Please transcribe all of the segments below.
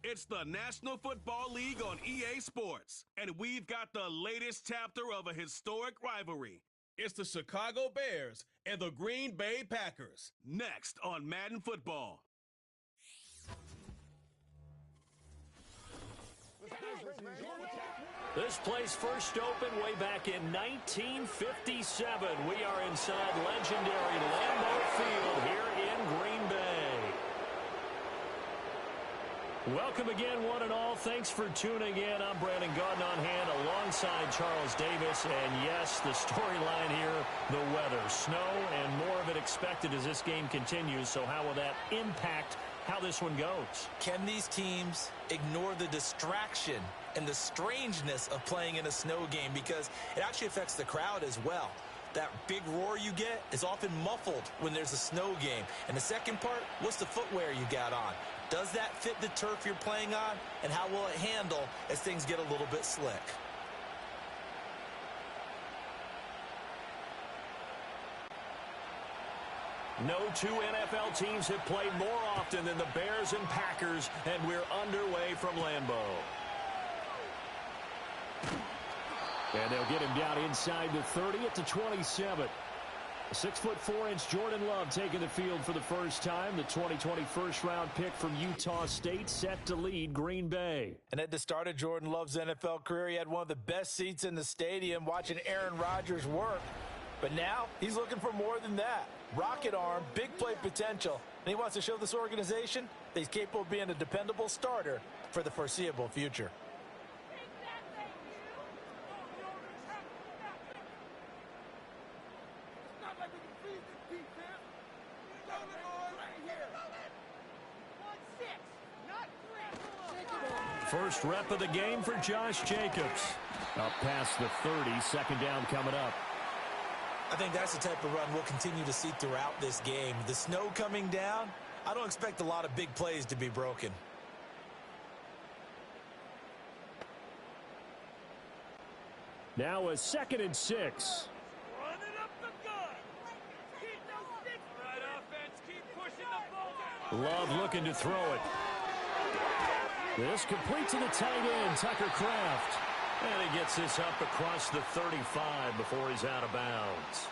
It's the National Football League on EA Sports, and we've got the latest chapter of a historic rivalry. It's the Chicago Bears and the Green Bay Packers, next on Madden Football. This place first opened way back in 1957. We are inside legendary Lambeau Field here in Green Bay. Welcome again, one and all. Thanks for tuning in. I'm Brandon Gordon on hand alongside Charles Davis. And yes, the storyline here, the weather, snow, and more of it expected as this game continues. So how will that impact how this one goes? Can these teams ignore the distraction and the strangeness of playing in a snow game? Because it actually affects the crowd as well. That big roar you get is often muffled when there's a snow game. And the second part, what's the footwear you got on? Does that fit the turf you're playing on? And how will it handle as things get a little bit slick? No two NFL teams have played more often than the Bears and Packers, and we're underway from Lambeau. And they'll get him down inside the 30 at the 27. 6'4" Jordan Love taking the field for the first time. The 2020 first-round pick from Utah State set to lead Green Bay. And at the start of Jordan Love's NFL career, he had one of the best seats in the stadium watching Aaron Rodgers work. But now he's looking for more than that. Rocket arm, big play potential. And he wants to show this organization that he's capable of being a dependable starter for the foreseeable future. First rep of the game for Josh Jacobs. Up past the 30, second down coming up. I think that's the type of run we'll continue to see throughout this game. The snow coming down, I don't expect a lot of big plays to be broken. Now a 2nd and 6. Running up the gut. Keep those sticks. Right offense, keep pushing the ball. Love looking to throw it. This complete to the tight end, Tucker Kraft. And he gets this up across the 35 before he's out of bounds.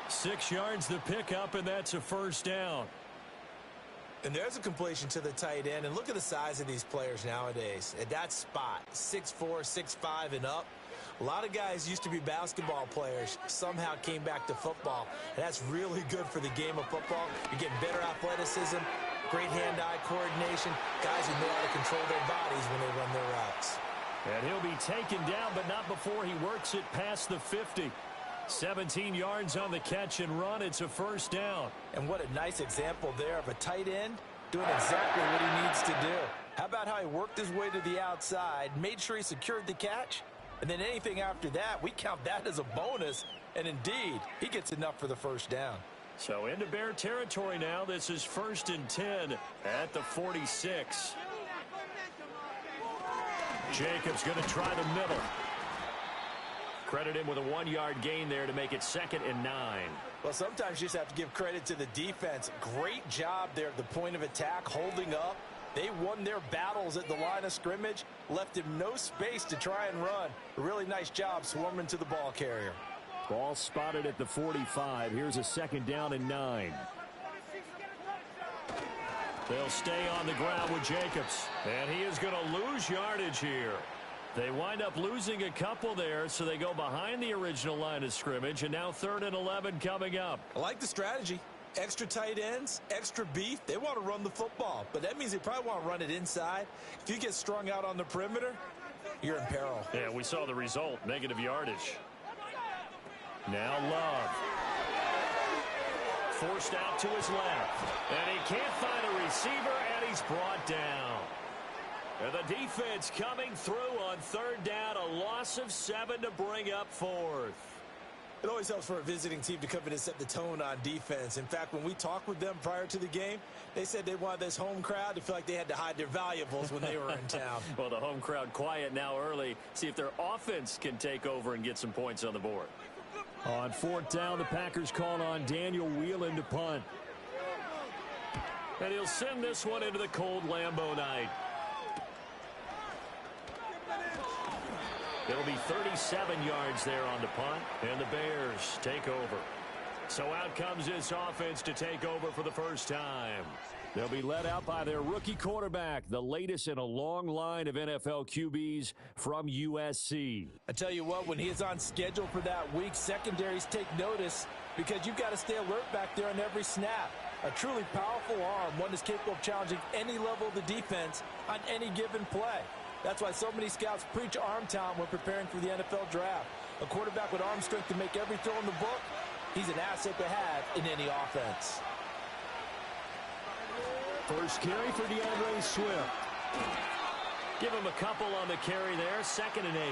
6 yards the pickup, and that's a first down. And there's a completion to the tight end. And look at the size of these players nowadays. At that spot, 6'4", 6'5", and up. A lot of guys used to be basketball players, somehow came back to football. And that's really good for the game of football. You're getting better athleticism, great hand-eye coordination, guys who know how to control their bodies when they run their routes. And he'll be taken down, but not before he works it past the 50. 17 yards on the catch and run. It's a first down. And what a nice example there of a tight end doing exactly what he needs to do. How about how he worked his way to the outside, made sure he secured the catch, and then anything after that, we count that as a bonus. And indeed, he gets enough for the first down. So into Bear territory now. This is 1st and 10 at the 46. Jacobs going to try the middle. Credit him with a 1-yard gain there to make it 2nd and 9. Well, sometimes you just have to give credit to the defense. Great job there at the point of attack, holding up. They won their battles at the line of scrimmage, left him no space to try and run. A really nice job swarming to the ball carrier. Ball spotted at the 45. Here's a 2nd down and 9. They'll stay on the ground with Jacobs. And he is going to lose yardage here. They wind up losing a couple there, so they go behind the original line of scrimmage, and now 3rd and 11 coming up. I like the strategy. Extra tight ends, extra beef. They want to run the football, but that means they probably want to run it inside. If you get strung out on the perimeter, you're in peril. Yeah, we saw the result, negative yardage. Now Love. Forced out to his left. And he can't find a receiver, and he's brought down. And the defense coming through on 3rd down. A loss of 7 to bring up 4th. It always helps for a visiting team to come in and set the tone on defense. In fact, when we talked with them prior to the game, they said they wanted this home crowd to feel like they had to hide their valuables when they were in town. Well, the home crowd quiet now early. See if their offense can take over and get some points on the board. On 4th down, the Packers call on Daniel Whelan to punt. And he'll send this one into the cold Lambeau night. It'll be 37 yards there on the punt, and the Bears take over. So out comes this offense to take over for the first time. They'll be led out by their rookie quarterback, the latest in a long line of NFL QBs from USC. I tell you what, when he is on schedule for that week, secondaries take notice because you've got to stay alert back there on every snap. A truly powerful arm, one that's capable of challenging any level of the defense on any given play. That's why so many scouts preach arm talent when preparing for the NFL draft. A quarterback with arm strength to make every throw in the book, he's an asset to have in any offense. First carry for DeAndre Swift. Give him a couple on the carry there, 2nd and 8.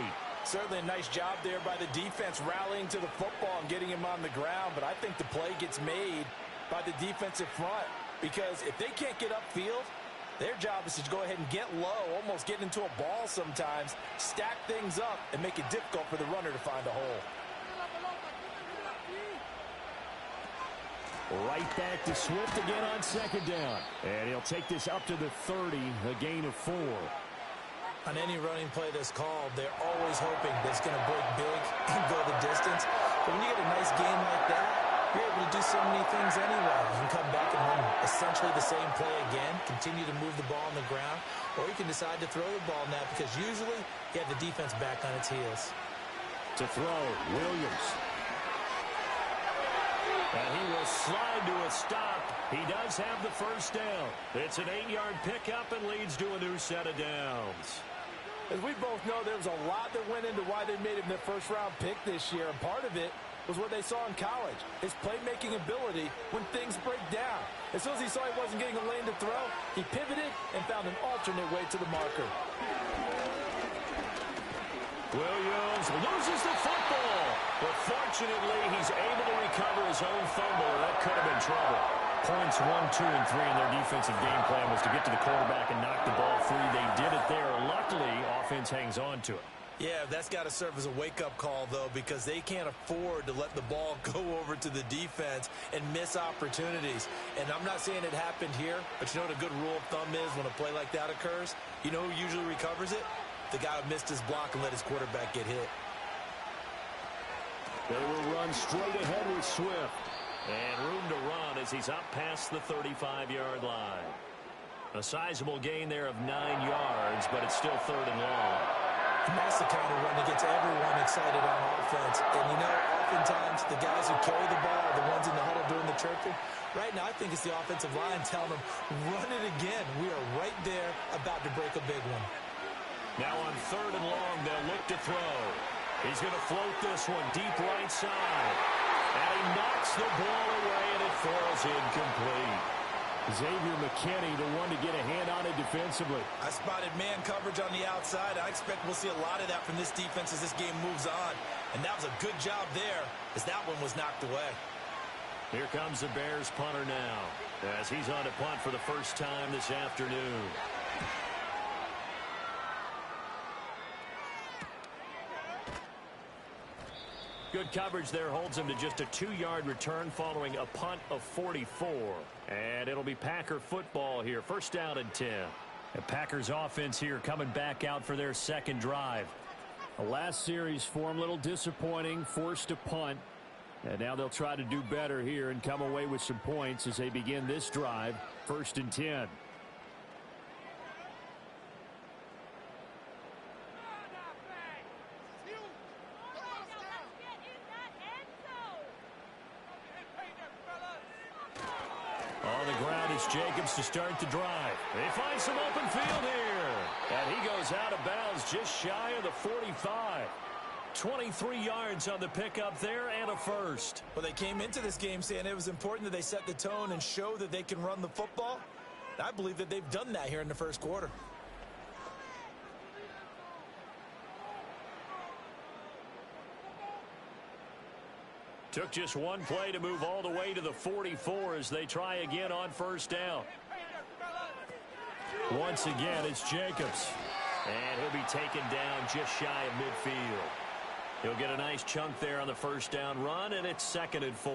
Certainly a nice job there by the defense rallying to the football and getting him on the ground, but I think the play gets made by the defensive front because if they can't get upfield, their job is to go ahead and get low, almost get into a ball sometimes, stack things up, and make it difficult for the runner to find a hole. Right back to Swift again on 2nd down. And he'll take this up to the 30, a gain of 4. On any running play that's called, they're always hoping that it's going to break big and go the distance. But when you get a nice game like that, you're able to do so many things anyway. You can come back and run essentially the same play again, continue to move the ball on the ground, or you can decide to throw the ball now because usually you have the defense back on its heels. To throw, Williams. And he will slide to a stop. He does have the first down. It's an 8-yard pickup and leads to a new set of downs. As we both know, there was a lot that went into why they made him their first-round pick this year, and part of it was what they saw in college, his playmaking ability when things break down. As soon as he saw he wasn't getting a lane to throw, he pivoted and found an alternate way to the marker. Williams loses the football, but fortunately he's able to recover his own fumble. That could have been trouble. Points 1, 2, and 3 in their defensive game plan was to get to the quarterback and knock the ball free. They did it there. Luckily, offense hangs on to it. Yeah, that's got to serve as a wake-up call, though, because they can't afford to let the ball go over to the defense and miss opportunities. And I'm not saying it happened here, but you know what a good rule of thumb is when a play like that occurs? You know who usually recovers it? The guy who missed his block and let his quarterback get hit. They will run straight ahead with Swift. And room to run as he's up past the 35-yard line. A sizable gain there of 9 yards, but it's still 3rd and long. And that's the kind of run that gets everyone excited on offense. And, you know, oftentimes the guys who carry the ball are the ones in the huddle doing the chirping. Right now, I think it's the offensive line telling them, run it again. We are right there about to break a big one. Now on 3rd and long, they'll look to throw. He's going to float this one deep right side. And he knocks the ball away, and it falls incomplete. Xavier McKinney, the one to get a hand on it defensively. I spotted man coverage on the outside. I expect we'll see a lot of that from this defense as this game moves on. And that was a good job there as that one was knocked away. Here comes the Bears punter now as he's on to punt for the first time this afternoon. Good coverage there holds him to just a 2-yard return following a punt of 44. And it'll be Packer football here. 1st down and 10. The Packers offense here coming back out for their 2nd drive. The last series for them a little disappointing, forced to punt. And now they'll try to do better here and come away with some points as they begin this drive. 1st and 10. On the ground is Jacobs to start the drive. They find some open field here. And he goes out of bounds just shy of the 45. 23 yards on the pickup there and a first. Well, they came into this game saying it was important that they set the tone and show that they can run the football. I believe that they've done that here in the first quarter. Took just one play to move all the way to the 44 as they try again on 1st down. Once again, it's Jacobs. And he'll be taken down just shy of midfield. He'll get a nice chunk there on the first down run, and it's 2nd and 4.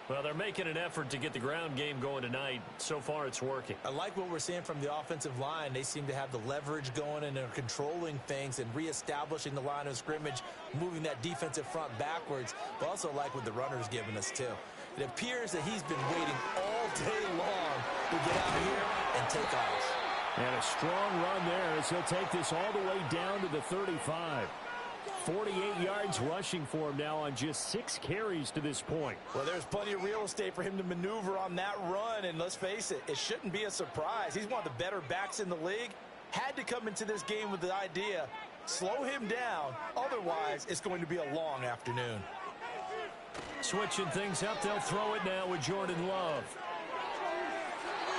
Well, they're making an effort to get the ground game going tonight. So far, it's working. I like what we're seeing from the offensive line. They seem to have the leverage going, and they're controlling things and reestablishing the line of scrimmage, moving that defensive front backwards. But also like what the runner's giving us, too. It appears that he's been waiting all day long to get out here and take off. And a strong run there as he'll take this all the way down to the 35. 48 yards rushing for him now on just 6 carries to this point. Well, there's plenty of real estate for him to maneuver on that run, and let's face it, it shouldn't be a surprise. He's one of the better backs in the league. Had to come into this game with the idea, slow him down, otherwise it's going to be a long afternoon. Switching things up, they'll throw it now with Jordan Love.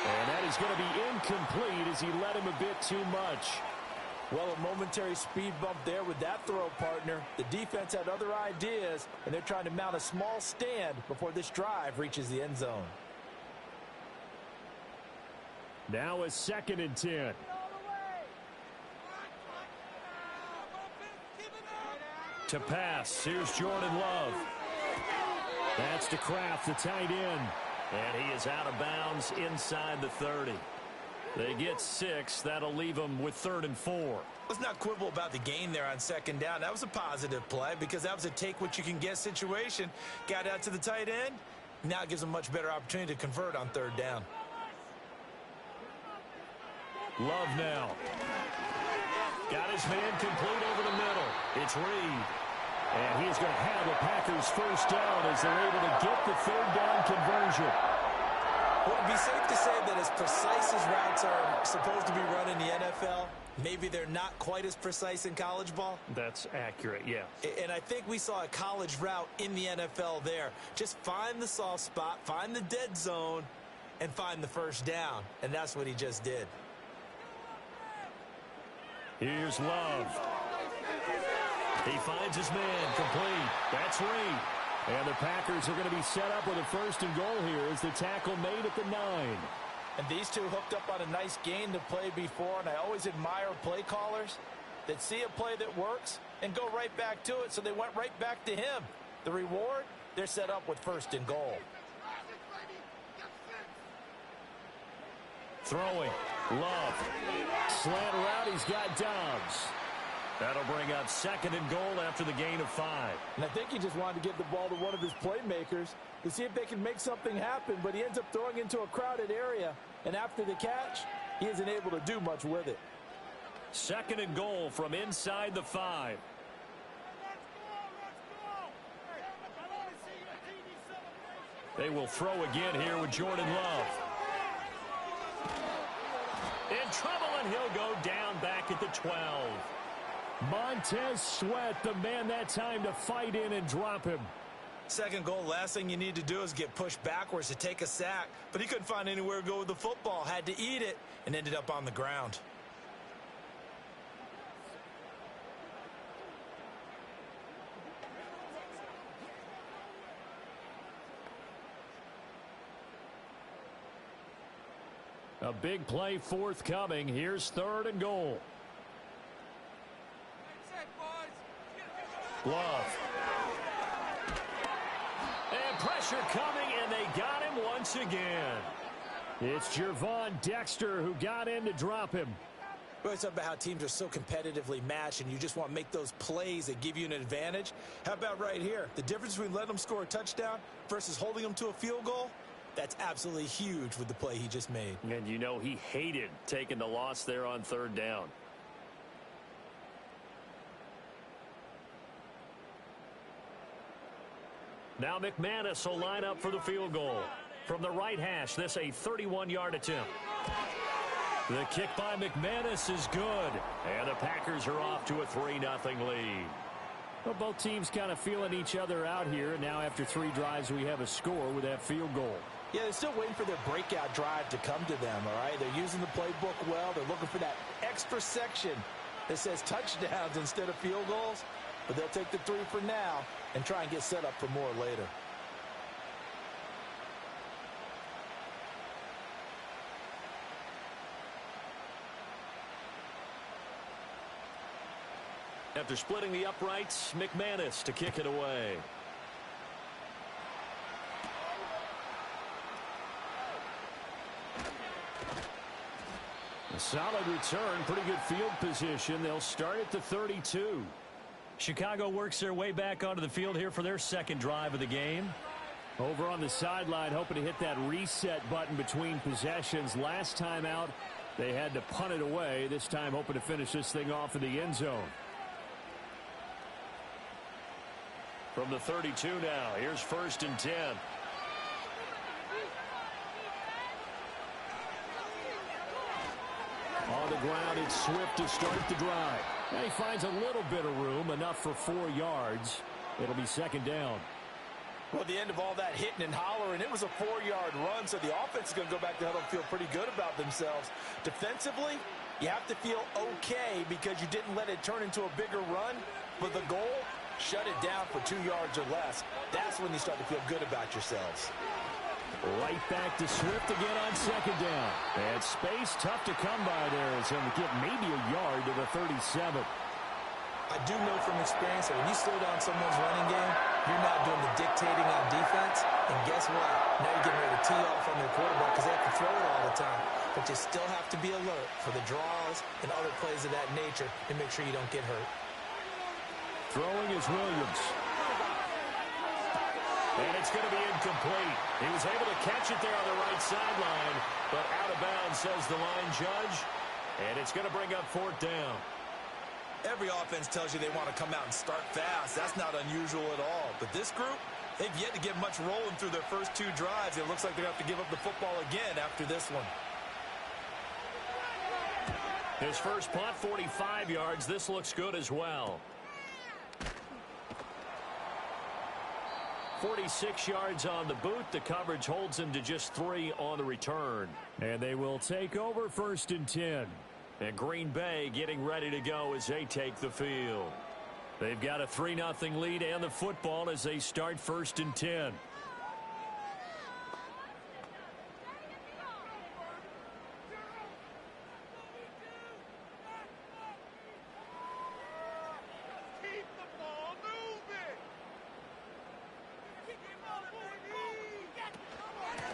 And that is going to be incomplete as he led him a bit too much. Well, a momentary speed bump there with that throw, partner. The defense had other ideas, and they're trying to mount a small stand before this drive reaches the end zone. Now a 2nd and 10. To pass, here's Jordan Love. That's to Kraft, the tight end. And he is out of bounds inside the 30. They get 6. That'll leave them with 3rd and 4. Let's not quibble about the gain there on 2nd down. That was a positive play because that was a take-what-you-can-get situation. Got out to the tight end. Now it gives them a much better opportunity to convert on 3rd down. Love now. Got his man complete over the middle. It's Reed. And he's going to have the Packers first down as they're able to get the 3rd down conversion. Would it be safe to say that as precise as routes are supposed to be run in the NFL, maybe they're not quite as precise in college ball? That's accurate, yeah. And I think we saw a college route in the NFL there. Just find the soft spot, find the dead zone, and find the first down. And that's what he just did. Here's Love. He finds his man complete. That's Reed. And the Packers are going to be set up with a 1st and goal here as the tackle made at the 9. And these two hooked up on a nice gain to play before, and I always admire play callers that see a play that works and go right back to it, so they went right back to him. The reward, they're set up with 1st and goal. Throwing. Love. Slant route, he's got Dobbs. That'll bring up 2nd and goal after the gain of 5. And I think he just wanted to get the ball to one of his playmakers to see if they can make something happen, but he ends up throwing into a crowded area, and after the catch, he isn't able to do much with it. 2nd and goal from inside the 5. They will throw again here with Jordan Love. In trouble, and he'll go down back at the 12. Montez Sweat, the man that time to fight in and drop him. 2nd goal, last thing you need to do is get pushed backwards to take a sack, but he couldn't find anywhere to go with the football, had to eat it, and ended up on the ground. A big play forthcoming. Here's 3rd and goal. Love. And pressure coming, and they got him once again. It's Gervon Dexter who got in to drop him. We always talk about how teams are so competitively matched, and you just want to make those plays that give you an advantage. How about right here? The difference between letting them score a touchdown versus holding them to a field goal, that's absolutely huge with the play he just made. And you know he hated taking the loss there on 3rd down. Now McManus will line up for the field goal. From the right hash, this a 31-yard attempt. The kick by McManus is good. And the Packers are off to a 3-0 lead. Well, both teams kind of feeling each other out here. And now after 3 drives, we have a score with that field goal. Yeah, they're still waiting for their breakout drive to come to them, all right? They're using the playbook well. They're looking for that extra section that says touchdowns instead of field goals. But they'll take the 3 for now and try and get set up for more later. After splitting the uprights, McManus to kick it away. A solid return, pretty good field position. They'll start at the 32. Chicago works their way back onto the field here for their second drive of the game. Over on the sideline, hoping to hit that reset button between possessions. Last time out, they had to punt it away. This time, hoping to finish this thing off in the end zone. From the 32 now, here's 1st and 10. On the ground, it's Swift to start the drive. And he finds a little bit of room, enough for 4 yards. It'll be 2nd down. Well, at the end of all that hitting and hollering, it was a 4-yard run, so the offense is going to go back to huddle and feel pretty good about themselves. Defensively, you have to feel okay because you didn't let it turn into a bigger run, but the goal, shut it down for 2 yards or less. That's when you start to feel good about yourselves. Right back to Swift again on 2nd down. And space tough to come by there as he'll get maybe a yard to the 37. I do know from experience that when you slow down someone's running game, you're not doing the dictating on defense. And guess what? Now you're getting ready to tee off on their quarterback because they have to throw it all the time. But you still have to be alert for the draws and other plays of that nature and make sure you don't get hurt. Throwing is Williams. And it's going to be incomplete. He was able to catch it there on the right sideline, but out of bounds, says the line judge. And it's going to bring up 4th down. Every offense tells you they want to come out and start fast. That's not unusual at all. But this group, they've yet to get much rolling through their first 2 drives. It looks like they're going to have to give up the football again after this one. His first punt, 45 yards. This looks good as well. 46 yards on the boot. The coverage holds him to just 3 on the return. And they will take over 1st and 10. And Green Bay getting ready to go as they take the field. They've got a 3-0 lead and the football as they start 1st and 10.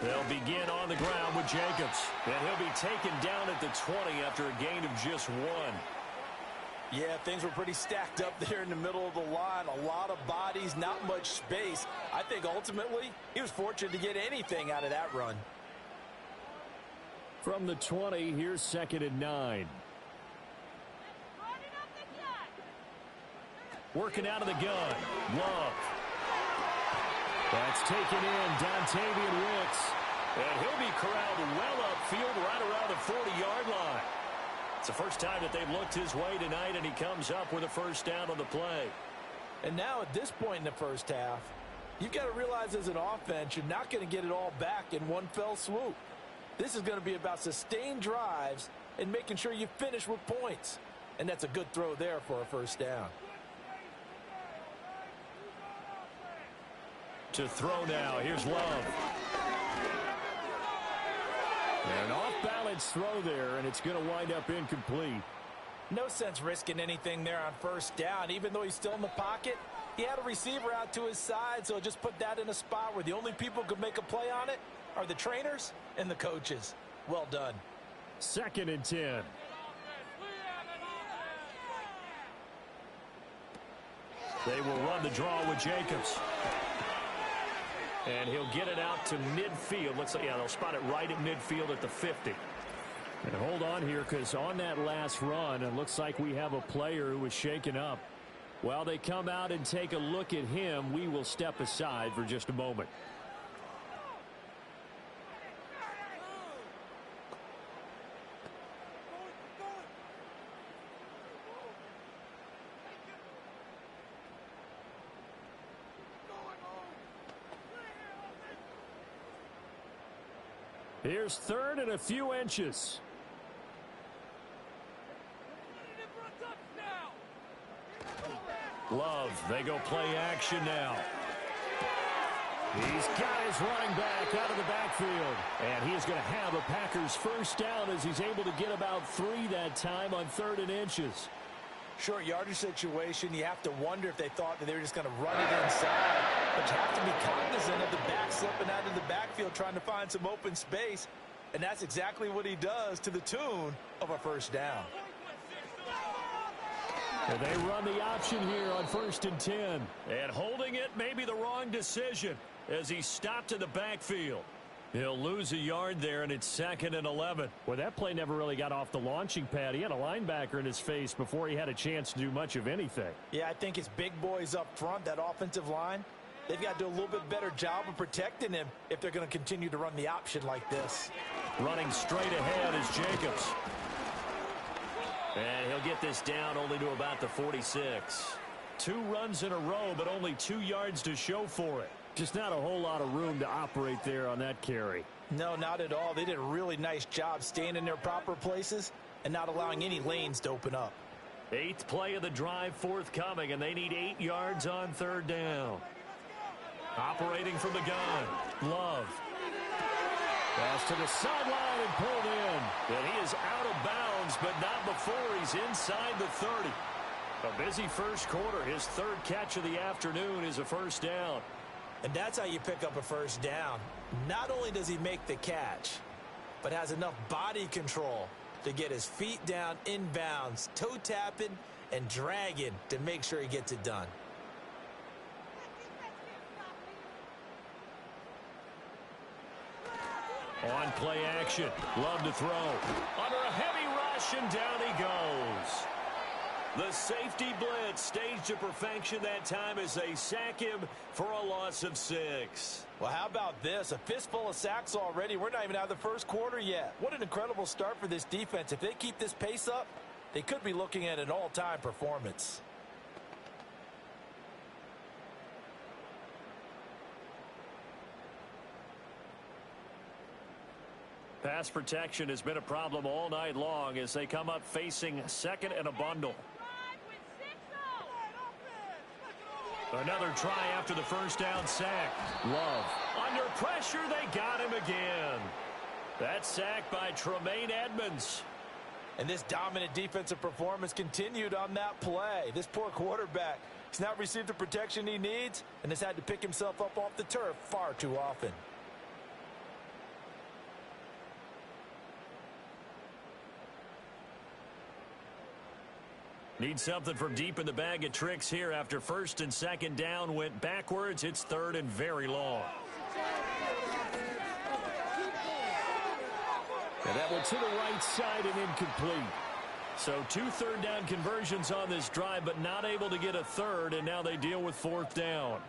They'll begin on the ground with Jacobs. And he'll be taken down at the 20 after a gain of just 1. Yeah, things were pretty stacked up there in the middle of the line. A lot of bodies, not much space. I think ultimately he was fortunate to get anything out of that run. From the 20, here's 2nd and 9. Working out of the gun. Love. That's taken in, Dontavian Wicks. And he'll be corralled well upfield right around the 40-yard line. It's the first time that they've looked his way tonight, and he comes up with a 1st down on the play. And now at this point in the first half, you've got to realize as an offense, you're not going to get it all back in one fell swoop. This is going to be about sustained drives and making sure you finish with points. And that's a good throw there for a 1st down. To throw now, here's Love. An off-balance throw there, and it's going to wind up incomplete. No sense risking anything there on 1st down. Even though he's still in the pocket, he had a receiver out to his side, so just put that in a spot where the only people who could make a play on it are the trainers and the coaches. Well done. 2nd and 10. They will run the draw with Jacobs. And he'll get it out to midfield. Looks like, yeah, they'll spot it right at midfield at the 50. And hold on here, because on that last run, it looks like we have a player who was shaken up. While they come out and take a look at him, we will step aside for just a moment. Here's 3rd and a few inches. Love, they go play action now. He's got his running back out of the backfield. And he is going to have a Packers 1st down as he's able to get about 3 that time on 3rd and inches. Short yardage situation, you have to wonder if they thought that they were just going to run it inside. But you have to be cognizant of the back slipping out of the backfield trying to find some open space. And that's exactly what he does to the tune of a first down. And they run the option here on 1st and 10. And holding it may be the wrong decision as he stopped in the backfield. He'll lose a yard there, and it's 2nd and 11. Well, that play never really got off the launching pad. He had a linebacker in his face before he had a chance to do much of anything. Yeah, I think it's big boys up front, that offensive line. They've got to do a little bit better job of protecting him if they're going to continue to run the option like this. Running straight ahead is Jacobs. And he'll get this down only to about the 46. 2 runs in a row, but only 2 yards to show for it. Just not a whole lot of room to operate there on that carry. No, not at all. They did a really nice job staying in their proper places and not allowing any lanes to open up. 8th play of the drive forthcoming, and they need 8 yards on 3rd down. Operating from the gun, Love. Pass to the sideline and pulled in. And he is out of bounds, but not before he's inside the 30. A busy first quarter. His 3rd catch of the afternoon is a first down. And that's how you pick up a first down. Not only does he make the catch, but has enough body control to get his feet down inbounds, toe tapping and dragging to make sure he gets it done. On play action, Love to throw. Under a heavy rush, and down he goes. The safety blitz staged to perfection that time as they sack him for a loss of 6. Well, how about this? A fistful of sacks already. We're not even out of the first quarter yet. What an incredible start for this defense. If they keep this pace up, they could be looking at an all-time performance. Pass protection has been a problem all night long as they come up facing 2nd and a bundle. Another try after the first down sack. Love. Under pressure, they got him again. That sack by Tremaine Edmonds. And this dominant defensive performance continued on that play. This poor quarterback has not received the protection he needs and has had to pick himself up off the turf far too often. Need something from deep in the bag of tricks here after 1st and 2nd down went backwards. It's 3rd and very long. And that one to the right side and incomplete. So 2 3rd down conversions on this drive, but not able to get a 3rd, and now they deal with 4th down.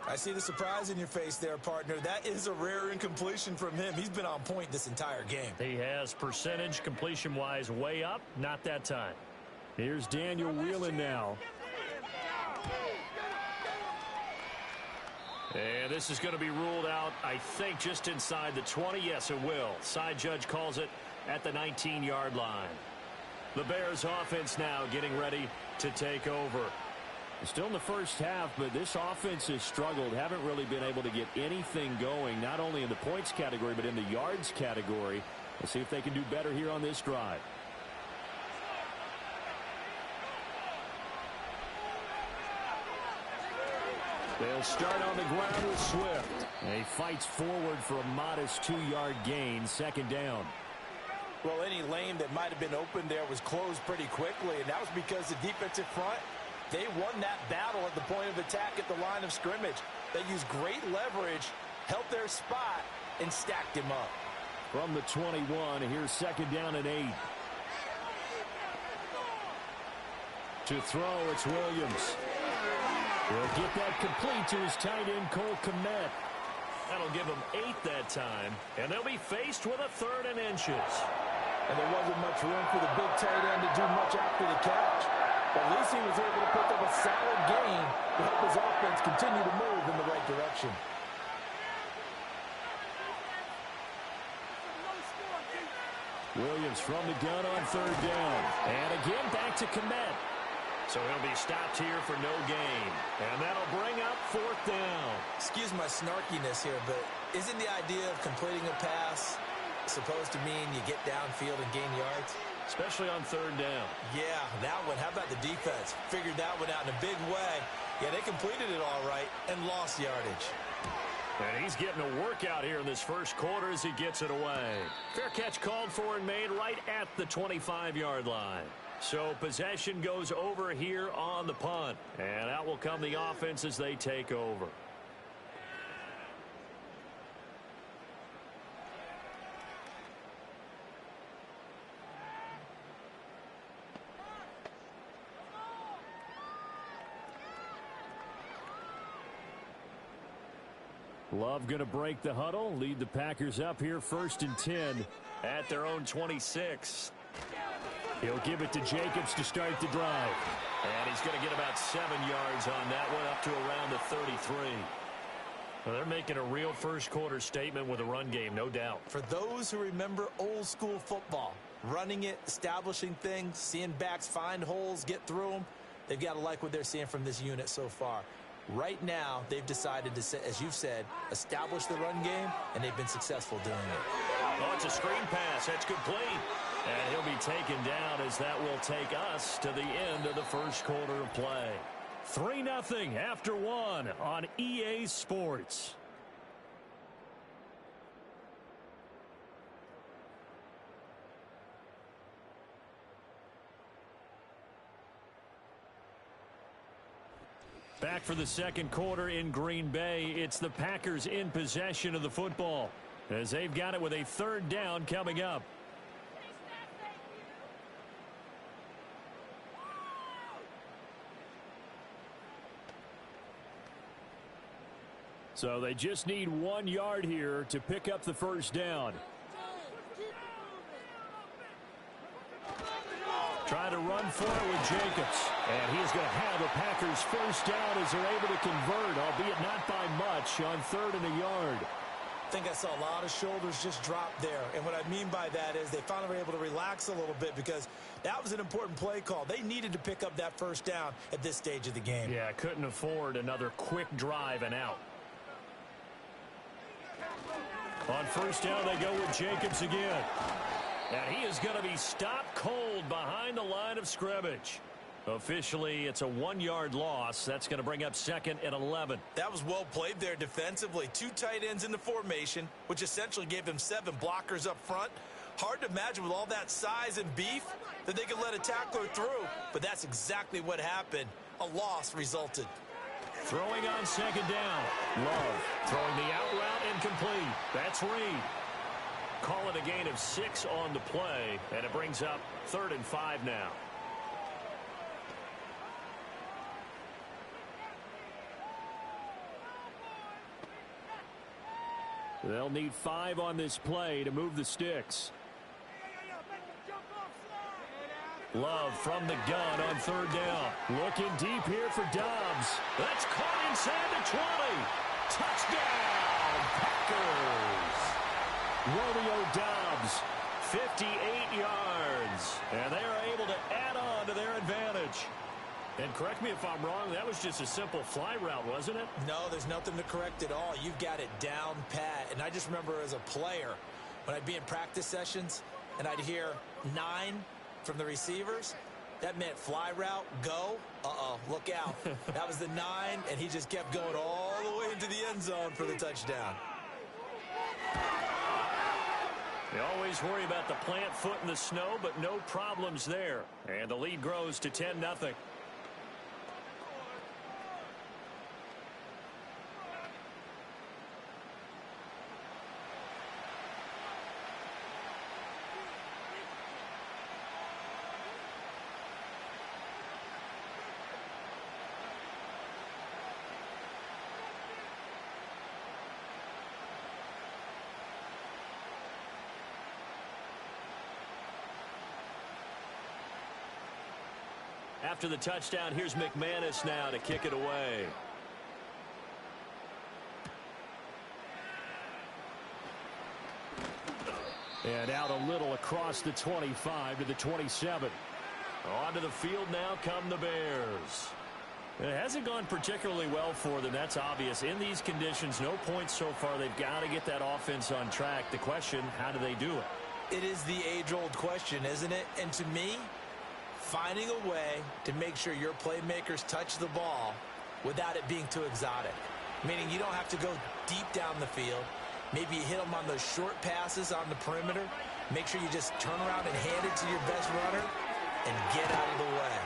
I see the surprise in your face there, partner. That is a rare incompletion from him. He's been on point this entire game. He has percentage completion-wise way up, not that time. Here's Daniel Whelan now. And this is going to be ruled out, I think, just inside the 20. Yes, it will. Side judge calls it at the 19-yard line. The Bears offense now getting ready to take over. Still in the first half, but this offense has struggled. Haven't really been able to get anything going, not only in the points category, but in the yards category. Let's see if they can do better here on this drive. They'll start on the ground with Swift. And he fights forward for a modest 2-yard gain, 2nd down. Well, any lane that might have been open there was closed pretty quickly, and that was because the defensive front, they won that battle at the point of attack at the line of scrimmage. They used great leverage, held their spot, and stacked him up. From the 21, here's 2nd down and 8. To throw, it's Williams. He'll get that complete to his tight end, Cole Kmet. That'll give him 8 that time, and they'll be faced with a 3rd and inches. And there wasn't much room for the big tight end to do much after the catch. But at least he was able to pick up a solid gain to help his offense continue to move in the right direction. Williams from the gun on 3rd down. And again, back to Kmet. So he'll be stopped here for no gain. And that'll bring up 4th down. Excuse my snarkiness here, but isn't the idea of completing a pass supposed to mean you get downfield and gain yards? especially on third down. Yeah, that one. How about the defense? Figured that one out in a big way. Yeah, they completed it all right and lost yardage. And he's getting a workout here in this first quarter as he gets it away. Fair catch called for and made right at the 25-yard line. So possession goes over here on the punt. And out will come the offense as they take over. Love going to break the huddle, lead the Packers up here 1st and 10 at their own 26. He'll give it to Jacobs to start the drive. And he's going to get about 7 yards on that one, up to around the 33. Well, they're making a real first quarter statement with a run game, no doubt. For those who remember old school football, running it, establishing things, seeing backs find holes, get through them, they've got to like what they're seeing from this unit so far. Right now, they've decided to, as you've said, establish the run game, and they've been successful doing it. Oh, it's a screen pass. That's complete. And he'll be taken down as that will take us to the end of the first quarter of play. 3-0 after 1 on EA Sports. Back for the second quarter in Green Bay. It's the Packers in possession of the football as they've got it with a third down coming up. So they just need 1 yard here to pick up the first down. Trying to run for it with Jacobs. And he's going to have a Packers first down as they're able to convert, albeit not by much, on 3rd and a yard. I think I saw a lot of shoulders just drop there. And what I mean by that is they finally were able to relax a little bit because that was an important play call. They needed to pick up that first down at this stage of the game. Yeah, couldn't afford another quick drive and out. On first down, they go with Jacobs again. And he is going to be stopped cold behind the line of scrimmage. Officially, it's a 1 yard loss. That's going to bring up 2nd and 11. That was well played there defensively. 2 tight ends in the formation, which essentially gave them 7 blockers up front. Hard to imagine with all that size and beef that they could let a tackler through. But that's exactly what happened. A loss resulted. Throwing on 2nd down. Love throwing the out route incomplete. That's Reed. Call it a gain of 6 on the play, and it brings up 3rd and 5 now. They'll need 5 on this play to move the sticks. Love from the gun on 3rd down. Looking deep here for Dobbs. That's caught inside the 20. Touchdown, Packers. Romeo Dobbs, 58 yards. And they are able to add on to their advantage. And correct me if I'm wrong, that was just a simple fly route, wasn't it? No, there's nothing to correct at all. You've got it down pat. And I just remember as a player, when I'd be in practice sessions and I'd hear 9 from the receivers, that meant fly route, go, look out. That was the 9, and he just kept going all the way into the end zone for the touchdown. They always worry about the plant foot in the snow, but no problems there. And the lead grows to 10-0. After the touchdown, here's McManus now to kick it away. And out a little across the 25 to the 27. Onto the field now come the Bears. It hasn't gone particularly well for them, that's obvious. In these conditions, no points so far. They've got to get that offense on track. The question, how do they do it? It is the age-old question, isn't it? And to me, finding a way to make sure your playmakers touch the ball without it being too exotic. Meaning you don't have to go deep down the field. Maybe you hit them on those short passes on the perimeter. Make sure you just turn around and hand it to your best runner and get out of the way.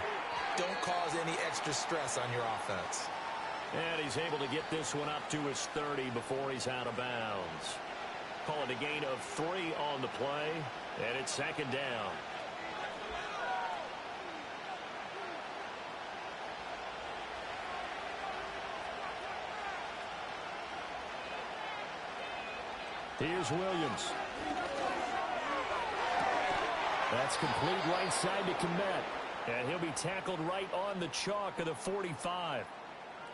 Don't cause any extra stress on your offense. And he's able to get this one up to his 30 before he's out of bounds. Call it a gain of 3 on the play, and it's second down. Here's Williams. That's complete right side to Kmet. And he'll be tackled right on the chalk of the 45.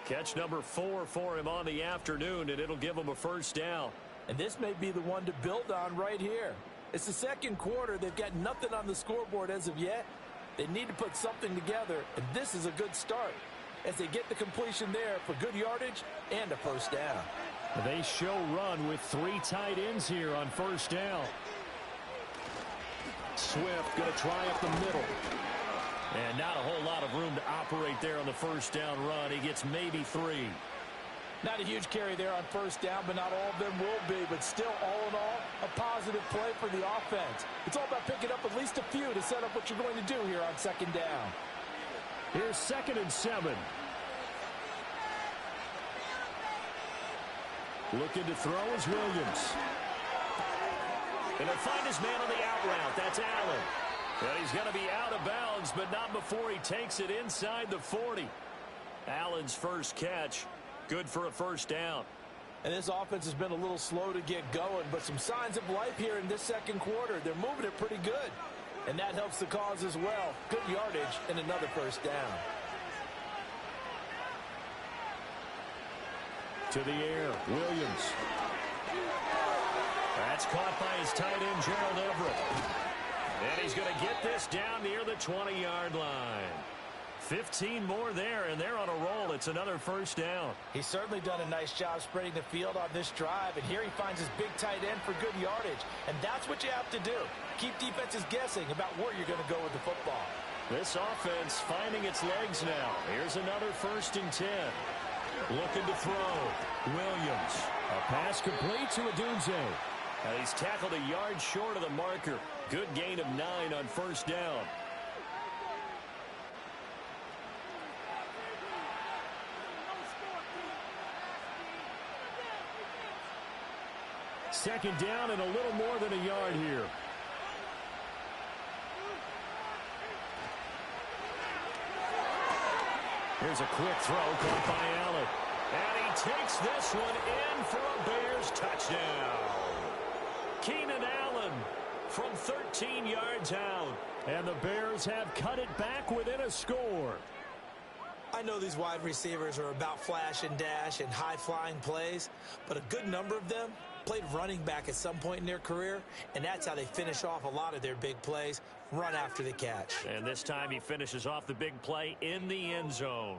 Catch number 4 for him on the afternoon, and it'll give him a first down. And this may be the one to build on right here. It's the second quarter. They've got nothing on the scoreboard as of yet. They need to put something together, and this is a good start as they get the completion there for good yardage and a first down. They show run with 3 tight ends here on first down. Swift going to try up the middle. And not a whole lot of room to operate there on the first down run. He gets maybe 3. Not a huge carry there on first down, but not all of them will be. But still, all in all, a positive play for the offense. It's all about picking up at least a few to set up what you're going to do here on second down. Here's 2nd and 7. Looking to throw is Williams. And he'll find his man on the out route. That's Allen. And he's going to be out of bounds, but not before he takes it inside the 40. Allen's first catch, good for a first down. And this offense has been a little slow to get going, but some signs of life here in this second quarter. They're moving it pretty good. And that helps the cause as well. Good yardage and another first down. To the air, Williams. That's caught by his tight end, Gerald Everett. And he's going to get this down near the 20-yard line. 15 more there, and they're on a roll. It's another first down. He's certainly done a nice job spreading the field on this drive, and here he finds his big tight end for good yardage. And that's what you have to do. Keep defenses guessing about where you're going to go with the football. This offense finding its legs now. Here's another 1st and 10. Looking to throw. Williams. A pass complete to Adunze. And he's tackled a yard short of the marker. Good gain of 9 on first down. Second down and a little more than a yard here. Here's a quick throw caught by Allen. And he takes this one in for a Bears touchdown. Keenan Allen from 13 yards out. And the Bears have cut it back within a score. I know these wide receivers are about flash and dash and high-flying plays, but a good number of them played running back at some point in their career, and that's how they finish off a lot of their big plays, run after the catch. And this time he finishes off the big play in the end zone.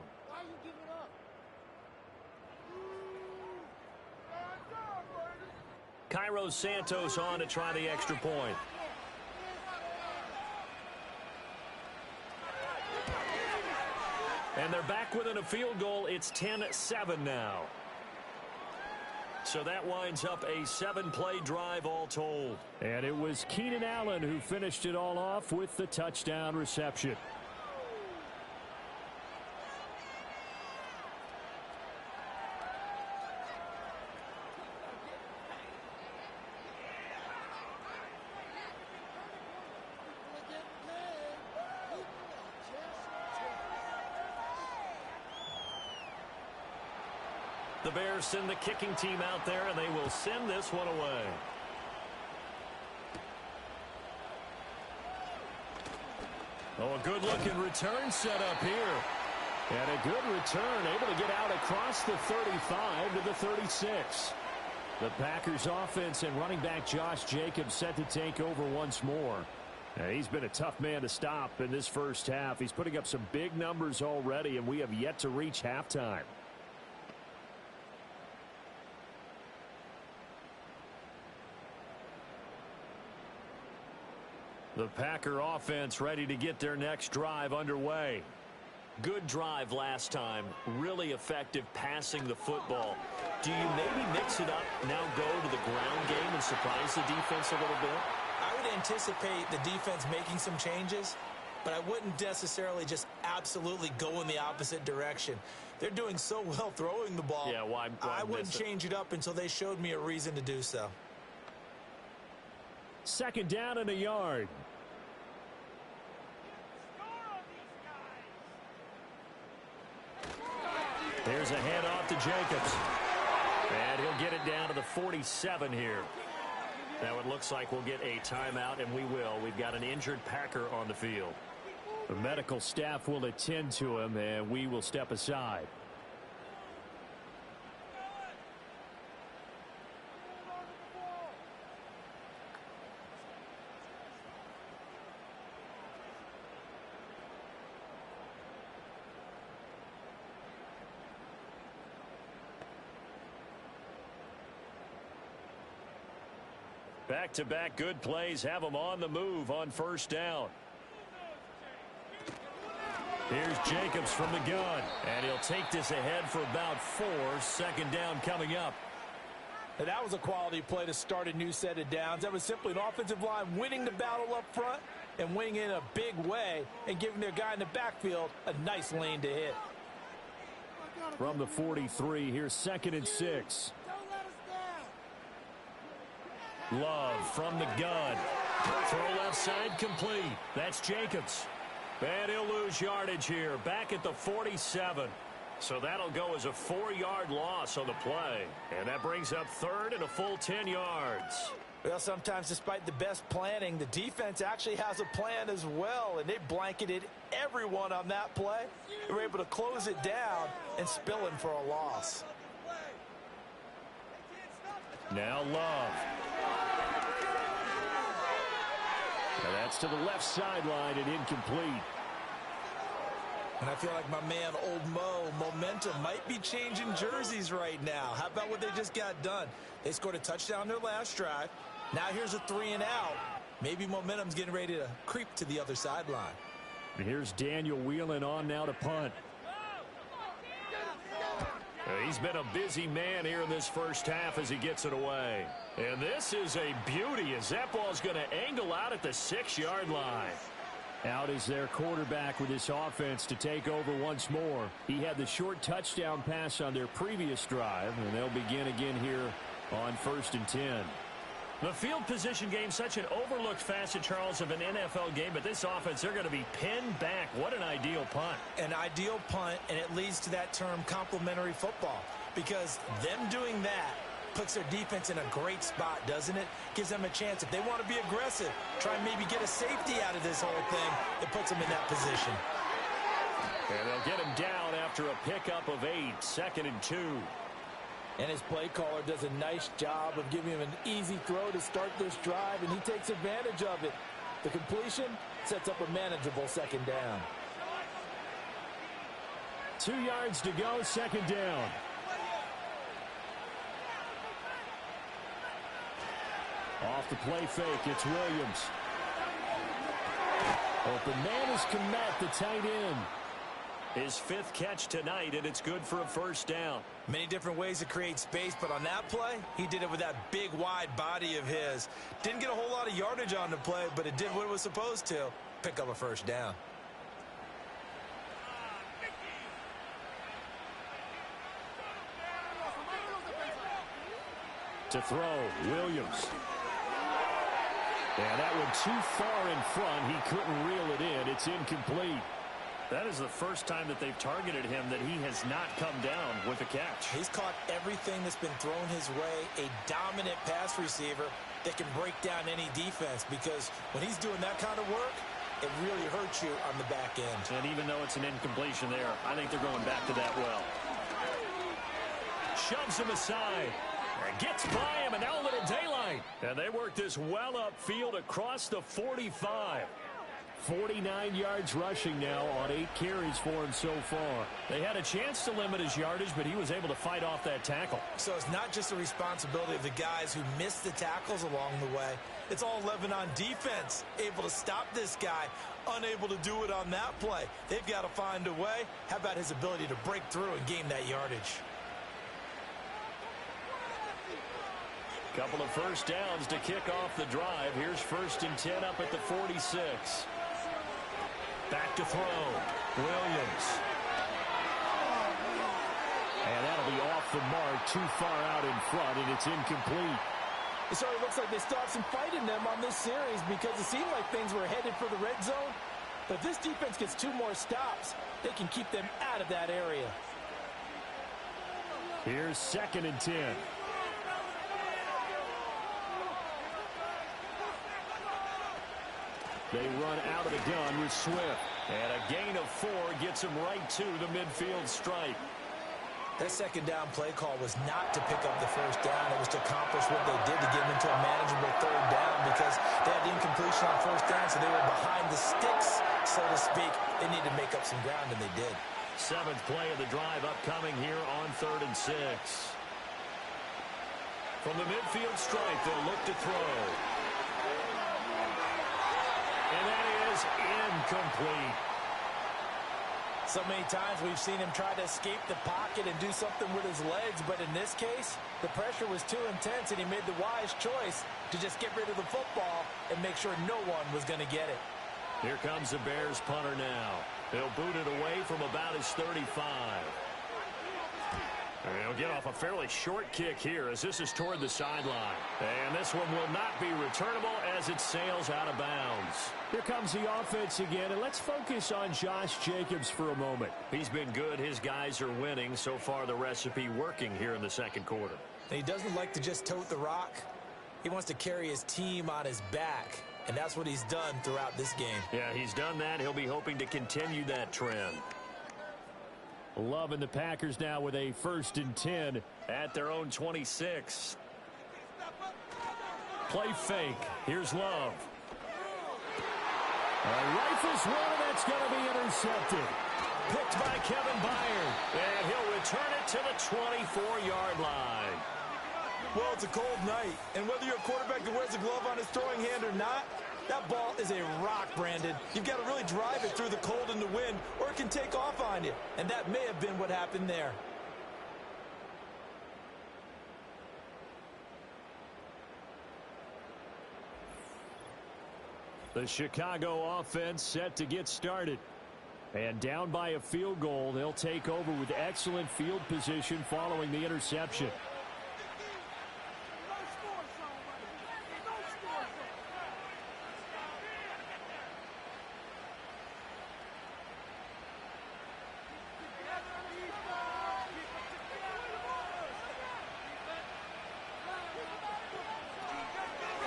Cairo Santos on to try the extra point. And they're back within a field goal. It's 10-7 now. So that winds up a 7-play drive all told. And it was Keenan Allen who finished it all off with the touchdown reception. The Bears send the kicking team out there, and they will send this one away. Oh, a good-looking return set up here. And a good return, able to get out across the 35 to the 36. The Packers offense and running back Josh Jacobs set to take over once more. He's been a tough man to stop in this first half. He's putting up some big numbers already, and we have yet to reach halftime. The Packer offense ready to get their next drive underway. Good drive last time. Really effective passing the football. Do you maybe mix it up, now go to the ground game and surprise the defense a little bit? I would anticipate the defense making some changes, but I wouldn't necessarily just absolutely go in the opposite direction. They're doing so well throwing the ball. Yeah, why I wouldn't change it up until they showed me a reason to do so. Second down and a yard. Here's a handoff to Jacobs. And he'll get it down to the 47 here. Now it looks like we'll get a timeout, and we will. We've got an injured Packer on the field. The medical staff will attend to him, and we will step aside. Back-to-back good plays have them on the move on first down. Here's Jacobs from the gun, and he'll take this ahead for about 4. Second down coming up. And that was a quality play to start a new set of downs. That was simply an offensive line winning the battle up front and winning in a big way and giving their guy in the backfield a nice lane to hit. From the 43, here's 2nd and 6. Love from the gun. Throw left side complete. That's Jacobs. And he'll lose yardage here. Back at the 47. So that'll go as a 4-yard loss on the play. And that brings up 3rd and a full 10 yards. Well, sometimes despite the best planning, the defense actually has a plan as well. And they blanketed everyone on that play. They were able to close it down and spill in for a loss. Now Love. Now that's to the left sideline and incomplete. And I feel like my man, Old Mo, momentum might be changing jerseys right now. How about what they just got done? They scored a touchdown their last drive. Now here's a 3 and out. Maybe momentum's getting ready to creep to the other sideline. And here's Daniel Whelan on now to punt. He's been a busy man here in this first half as he gets it away. And this is a beauty as that ball's going to angle out at the 6-yard line. Out is their quarterback with this offense to take over once more. He had the short touchdown pass on their previous drive, and they'll begin again here on 1st and 10. The field position game, such an overlooked facet, Charles, of an NFL game, but this offense, they're going to be pinned back. What an ideal punt. An ideal punt, and it leads to that term complementary football, because them doing that puts their defense in a great spot, doesn't it? Gives them a chance. If they want to be aggressive, try and maybe get a safety out of this whole thing, it puts them in that position. And they'll get him down after a pickup of 8, 2nd and 2. And his play caller does a nice job of giving him an easy throw to start this drive, and he takes advantage of it. The completion sets up a manageable 2nd down. 2 yards to go, 2nd down. Off the play fake, it's Williams. Open man is Komet, the tight end. His 5th catch tonight, and it's good for a 1st down. Many different ways to create space, but on that play, he did it with that big, wide body of his. Didn't get a whole lot of yardage on the play, but it did what it was supposed to. Pick up a 1st down. To throw, Williams. And that one too far in front. He couldn't reel it in. It's incomplete. That is the first time that they've targeted him that he has not come down with a catch. He's caught everything that's been thrown his way. A dominant pass receiver that can break down any defense, because when he's doing that kind of work, it really hurts you on the back end. And even though it's an incompletion there, I think they're going back to that well. Shoves him aside. Gets by him, and now a little daylight. And they work this well upfield across the 45. 49 yards rushing now on 8 carries for him so far. They had a chance to limit his yardage, but he was able to fight off that tackle. So it's not just the responsibility of the guys who missed the tackles along the way. It's all 11 on defense, able to stop this guy, unable to do it on that play. They've got to find a way. How about his ability to break through and gain that yardage? Couple of first downs to kick off the drive. Here's 1st and 10 up at the 46. Back to throw. Williams. And that'll be off the mark, too far out in front, and it's incomplete. It sort of looks like they started some fight in them on this series because it seemed like things were headed for the red zone. But if this defense gets 2 more stops, they can keep them out of that area. Here's 2nd and 10. They run out of the gun with Swift. And a gain of 4 gets him right to the midfield stripe. That second down play call was not to pick up the first down. It was to accomplish what they did to get them into a manageable 3rd down because they had incompletion on 1st down, so they were behind the sticks, so to speak. They needed to make up some ground, and they did. 7th play of the drive upcoming here on 3rd and 6. From the midfield stripe, they'll look to throw. And that is incomplete. So many times we've seen him try to escape the pocket and do something with his legs, but in this case, the pressure was too intense, and he made the wise choice to just get rid of the football and make sure no one was going to get it. Here comes the Bears punter now. He'll boot it away from about his 35. And he'll get off a fairly short kick here as this is toward the sideline. And this one will not be returnable as it sails out of bounds. Here comes the offense again, and let's focus on Josh Jacobs for a moment. He's been good. His guys are winning. So far, the recipe working here in the 2nd quarter. And he doesn't like to just tote the rock. He wants to carry his team on his back, and that's what he's done throughout this game. Yeah, he's done that. He'll be hoping to continue that trend. Love and the Packers now with a 1st and 10 at their own 26. Play fake. Here's Love. Rifles one, and that's going to be intercepted. Picked by Kevin Byard. And he'll return it to the 24-yard line. Well, it's a cold night, and whether you're a quarterback that wears a glove on his throwing hand or not, that ball is a rock, Brandon. You've got to really drive it through the cold and the wind, or it can take off on you. And that may have been what happened there. The Chicago offense set to get started. And down by a field goal, they'll take over with excellent field position following the interception.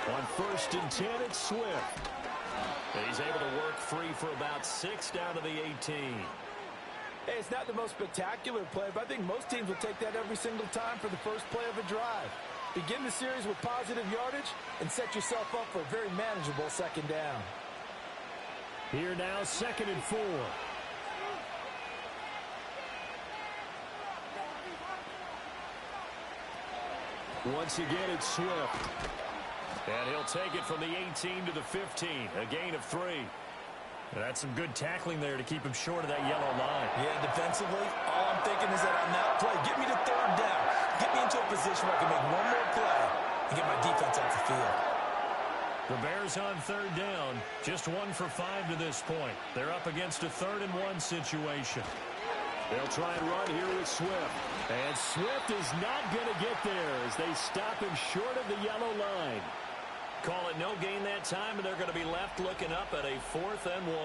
On 1st and 10, it's Swift. He's able to work free for about 6 down to the 18. Hey, it's not the most spectacular play, but I think most teams will take that every single time for the first play of a drive. Begin the series with positive yardage and set yourself up for a very manageable 2nd down. Here now, 2nd and 4. Once again, it's Swift. And he'll take it from the 18 to the 15, a gain of 3. That's some good tackling there to keep him short of that yellow line. Yeah, defensively, all I'm thinking is that on that play, get me to 3rd down. Get me into a position where I can make one more play and get my defense off the field. The Bears on 3rd down, just 1 for 5 to this point. They're up against a 3rd and 1 situation. They'll try and run here with Swift. And Swift is not going to get there as they stop him short of the yellow line. Call it no gain that time, and they're going to be left looking up at a 4th and 1.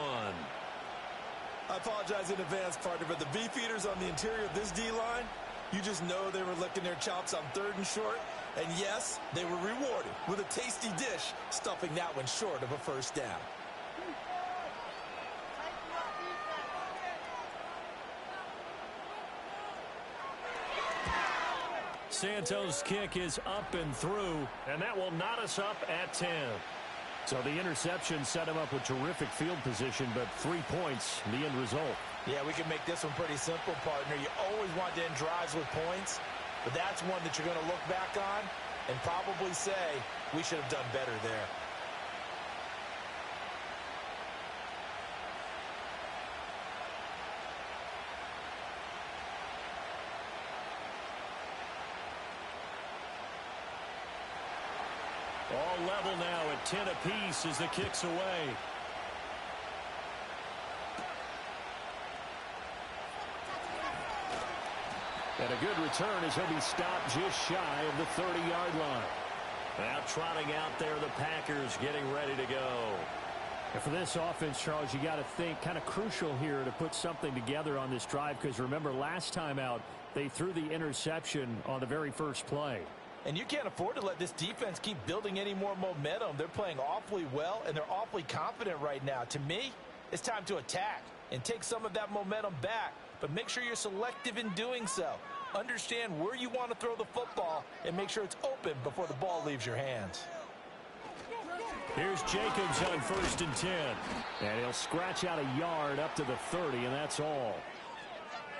I apologize in advance, partner, but the beefeaters on the interior of this D-line, you just know they were licking their chops on 3rd and short. And yes, they were rewarded with a tasty dish, stuffing that one short of a 1st down. Santos' kick is up and through, and that will knot us up at 10. So the interception set him up with terrific field position, but 3 points, the end result. Yeah, we can make this one pretty simple, partner. You always want to end drives with points, but that's one that you're going to look back on and probably say, we should have done better there. All level now at 10 apiece as the kick's away. And a good return as he'll be stopped just shy of the 30-yard line. Now trotting out there, the Packers getting ready to go. And for this offense, Charles, you got to think kind of crucial here to put something together on this drive, because remember last time out, they threw the interception on the very first play. And you can't afford to let this defense keep building any more momentum. They're playing awfully well, and they're awfully confident right now. To me, it's time to attack and take some of that momentum back, but make sure you're selective in doing so. Understand where you want to throw the football and make sure it's open before the ball leaves your hands. Here's Jacobs on 1st and 10. And he'll scratch out a yard up to the 30, and that's all.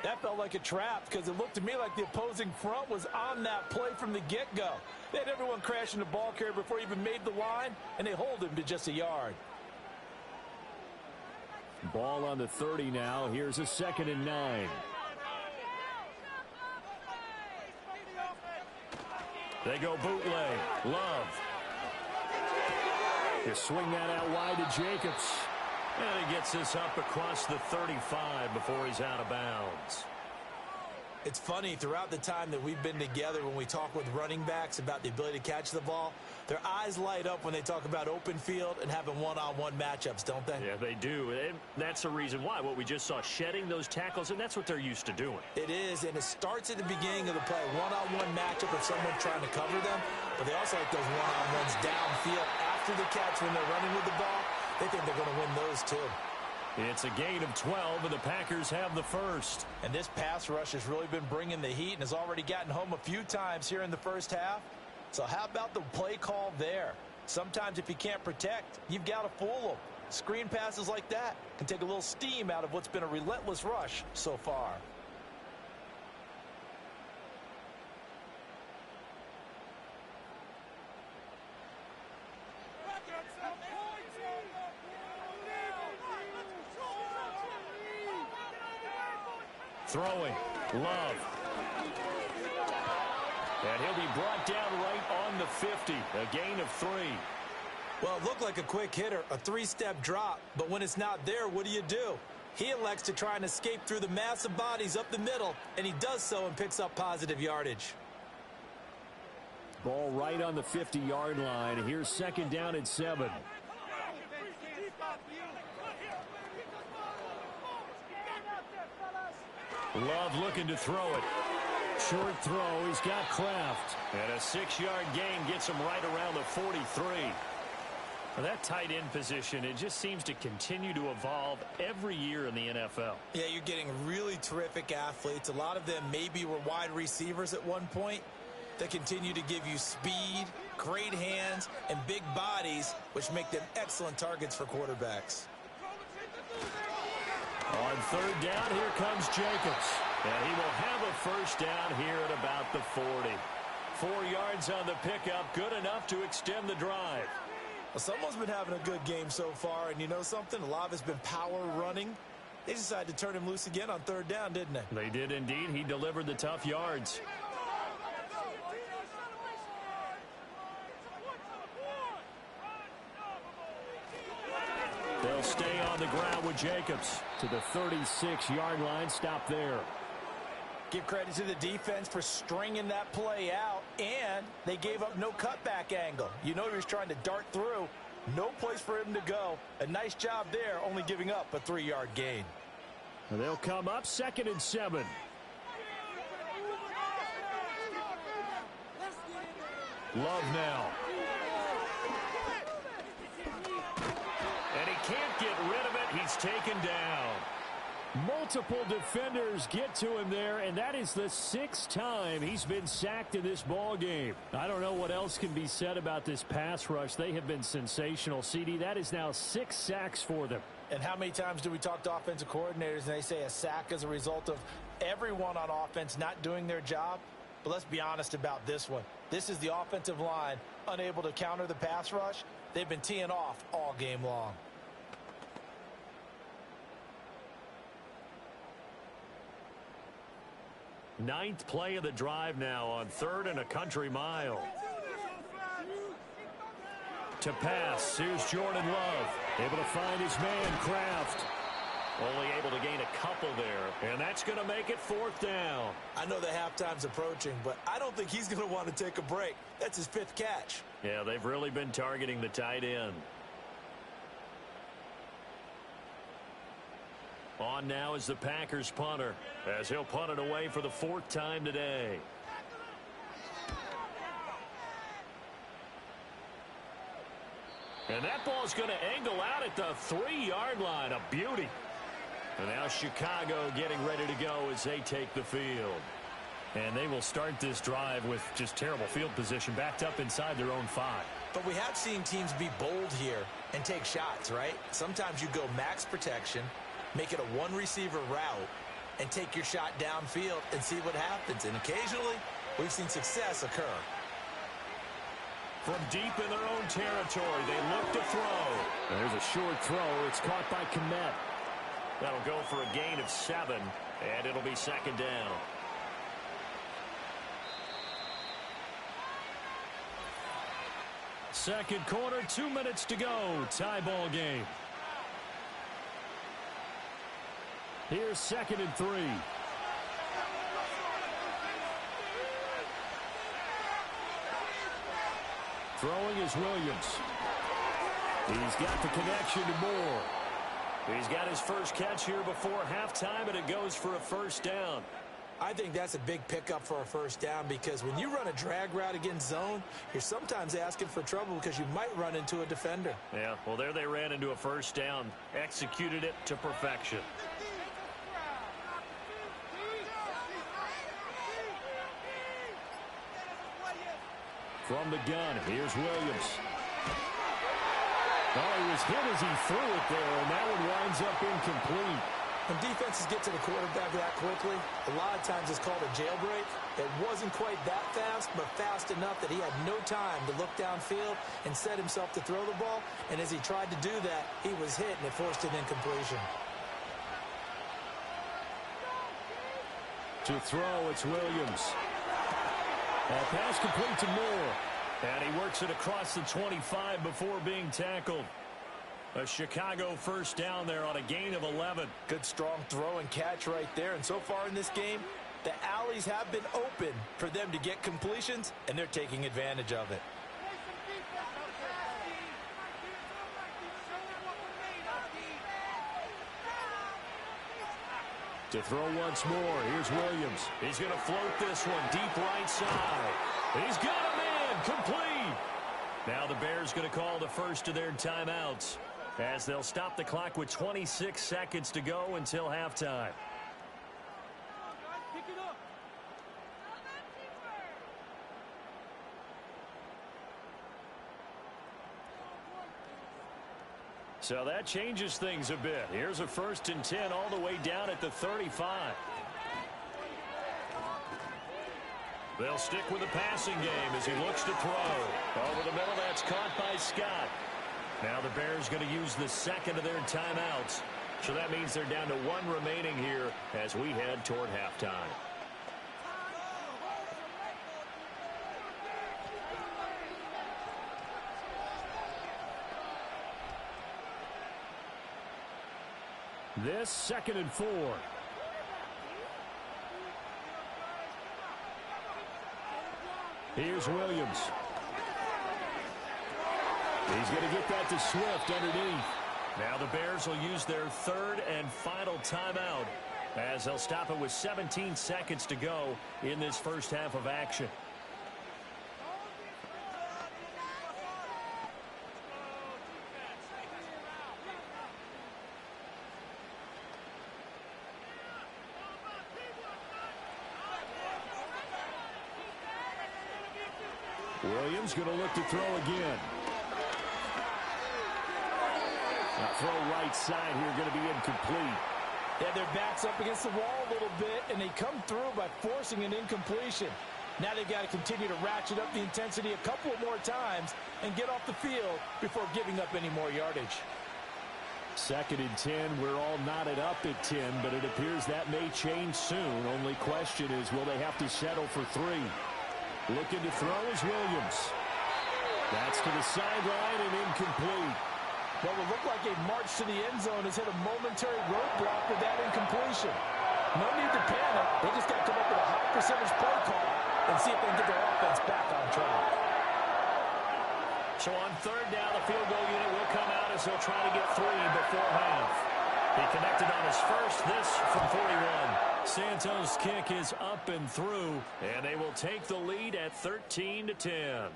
That felt like a trap because it looked to me like the opposing front was on that play from the get-go. They had everyone crashing the ball carrier before he even made the line, and they hold him to just a yard. Ball on the 30 now. Here's a 2nd and 9. They go bootleg. Love. They swing that out wide to Jacobs. And he gets this up across the 35 before he's out of bounds. It's funny, throughout the time that we've been together, when we talk with running backs about the ability to catch the ball, their eyes light up when they talk about open field and having one-on-one matchups, don't they? Yeah, they do. And that's the reason why. What we just saw, shedding those tackles, and that's what they're used to doing. It is, and it starts at the beginning of the play. One-on-one matchup of someone trying to cover them, but they also like those one-on-ones downfield after the catch when they're running with the ball. They think they're going to win those, too. It's a gain of 12, and the Packers have the first. And this pass rush has really been bringing the heat and has already gotten home a few times here in the first half. So how about the play call there? Sometimes if you can't protect, you've got to fool them. Screen passes like that can take a little steam out of what's been a relentless rush so far. Throwing. Love. And he'll be brought down right on the 50. A gain of 3. Well, it looked like a quick hitter, a 3-step drop, but when it's not there, what do? He elects to try and escape through the mass of bodies up the middle, and he does so and picks up positive yardage. Ball right on the 50-yard line. Here's 2nd down and 7. Love looking to throw it. Short throw. He's got Kraft. And a 6-yard gain gets him right around the 43. Well, that tight end position, it just seems to continue to evolve every year in the NFL. Yeah, you're getting really terrific athletes. A lot of them maybe were wide receivers at one point. They continue to give you speed, great hands, and big bodies, which make them excellent targets for quarterbacks. On 3rd down, here comes Jacobs. And he will have a first down here at about the 40. 4 yards on the pickup, good enough to extend the drive. Well, someone's been having a good game so far, and you know something? A lot of it's been power running. They decided to turn him loose again on 3rd down, didn't they? They did indeed. He delivered the tough yards. They'll stay on the ground with Jacobs to the 36-yard line. Stop there. Give credit to the defense for stringing that play out, and they gave up no cutback angle. You know he was trying to dart through. No place for him to go. A nice job there, only giving up a 3-yard gain. And they'll come up 2nd and 7. Love now. And he can't get rid of it. He's taken down. Multiple defenders get to him there, and that is the 6th time he's been sacked in this ball game. I don't know what else can be said about this pass rush. They have been sensational. CD, that is now 6 sacks for them. And how many times do we talk to offensive coordinators and they say a sack is a result of everyone on offense not doing their job? But let's be honest about this one. This is the offensive line unable to counter the pass rush. They've been teeing off all game long. Ninth play of the drive now on 3rd and a country mile. To pass, here's Jordan Love. Able to find his man, Kraft. Only able to gain a couple there, and that's going to make it 4th down. I know the halftime's approaching, but I don't think he's going to want to take a break. That's his 5th catch. Yeah, they've really been targeting the tight end. On now is the Packers punter, as he'll punt it away for the 4th time today. And that ball's going to angle out at the 3-yard line. A beauty. And now Chicago getting ready to go as they take the field. And they will start this drive with just terrible field position, backed up inside their own 5. But we have seen teams be bold here and take shots, right? Sometimes you go max protection, make it a one-receiver route, and take your shot downfield and see what happens. And occasionally, we've seen success occur. From deep in their own territory, they look to throw. There's a short throw. It's caught by Kmet. That'll go for a gain of 7, and it'll be 2nd down. Second quarter, 2 minutes to go. Tie ball game. Here's 2nd and 3. Throwing is Williams. He's got the connection to Moore. He's got his first catch here before halftime, and it goes for a 1st down. I think that's a big pickup for a 1st down, because when you run a drag route against zone, you're sometimes asking for trouble because you might run into a defender. Yeah, well, there they ran into a 1st down, executed it to perfection. From the gun, here's Williams. Oh, he was hit as he threw it there, and that one winds up incomplete. When defenses get to the quarterback that quickly, a lot of times it's called a jailbreak. It wasn't quite that fast, but fast enough that he had no time to look downfield and set himself to throw the ball. And as he tried to do that, he was hit, and it forced an incompletion. To throw, it's Williams. That pass complete to Moore. And he works it across the 25 before being tackled. A Chicago 1st down there on a gain of 11. Good strong throw and catch right there. And so far in this game, the alleys have been open for them to get completions, and they're taking advantage of it. To throw once more, here's Williams. He's going to float this one deep right side. He's got a man, complete. Now the Bears going to call the first of their timeouts, as they'll stop the clock with 26 seconds to go until halftime. So that changes things a bit. Here's a 1st and 10 all the way down at the 35. They'll stick with the passing game as he looks to throw. Over the middle, that's caught by Scott. Now the Bears going to use the 2nd of their timeouts. So that means they're down to 1 remaining here as we head toward halftime. This 2nd and 4. Here's Williams. He's going to get that to Swift underneath. Now the Bears will use their 3rd and final timeout, as they'll stop it with 17 seconds to go in this first half of action. Williams going to look to throw again. Now throw right side here, going to be incomplete. Yeah, their back's up against the wall a little bit, and they come through by forcing an incompletion. Now they've got to continue to ratchet up the intensity a couple more times and get off the field before giving up any more yardage. 2nd and 10. We're all knotted up at 10, but it appears that may change soon. Only question is, will they have to settle for 3? Looking to throw is Williams. That's to the sideline and incomplete. What will look like a march to the end zone has hit a momentary roadblock with that incompletion. No need to panic. They just got to come up with a high percentage play call and see if they can get their offense back on track. So on 3rd down, the field goal unit will come out as they'll try to get 3 before half. He connected on his first, this from 41. Santos' kick is up and through, and they will take the lead at 13-10.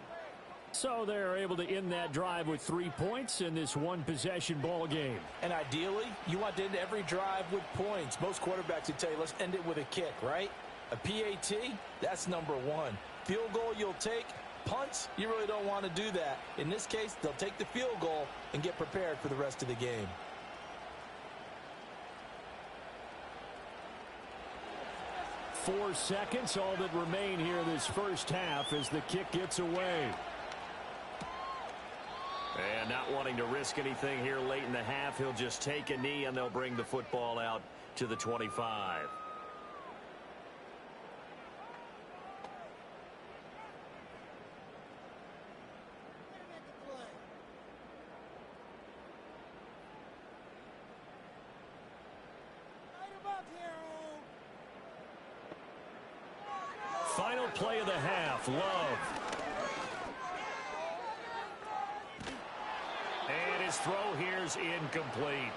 So they're able to end that drive with 3 points in this one-possession ball game. And ideally, you want to end every drive with points. Most quarterbacks would tell you, let's end it with a kick, right? A PAT, that's number 1. Field goal you'll take. Punts, you really don't want to do that. In this case, they'll take the field goal and get prepared for the rest of the game. Four seconds, all that remain here this first half as the kick gets away. And not wanting to risk anything here late in the half, he'll just take a knee and they'll bring the football out to the 25. Final play of the half, Love. And his throw here's incomplete.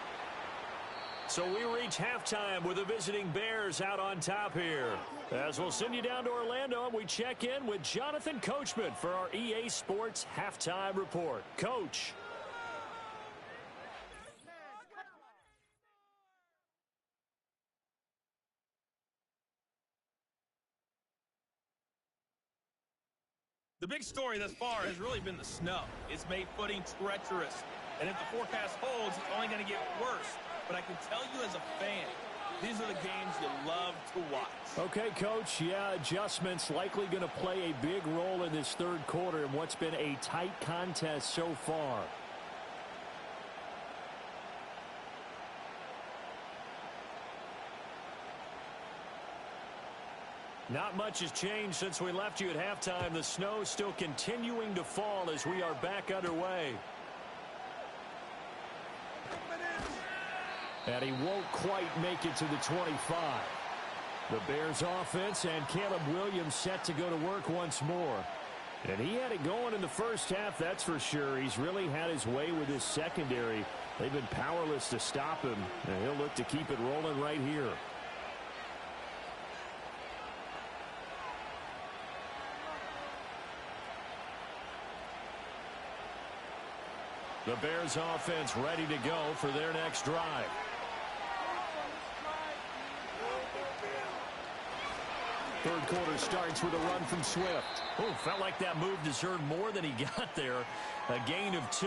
So we reach halftime with the visiting Bears out on top here. As we'll send you down to Orlando, and we check in with Jonathan Coachman for our EA Sports Halftime Report. Coach. The big story thus far has really been the snow. It's made footing treacherous. And if the forecast holds, it's only going to get worse. But I can tell you as a fan, these are the games you love to watch. Okay, Coach, yeah, adjustments likely going to play a big role in this third quarter in what's been a tight contest so far. Not much has changed since we left you at halftime. The snow still continuing to fall as we are back underway. And he won't quite make it to the 25. The Bears offense and Caleb Williams set to go to work once more. And he had it going in the first half, that's for sure. He's really had his way with his secondary. They've been powerless to stop him, and he'll look to keep it rolling right here. The Bears offense ready to go for their next drive. Third quarter starts with a run from Swift. Oh, felt like that move deserved more than he got there. A gain of 2.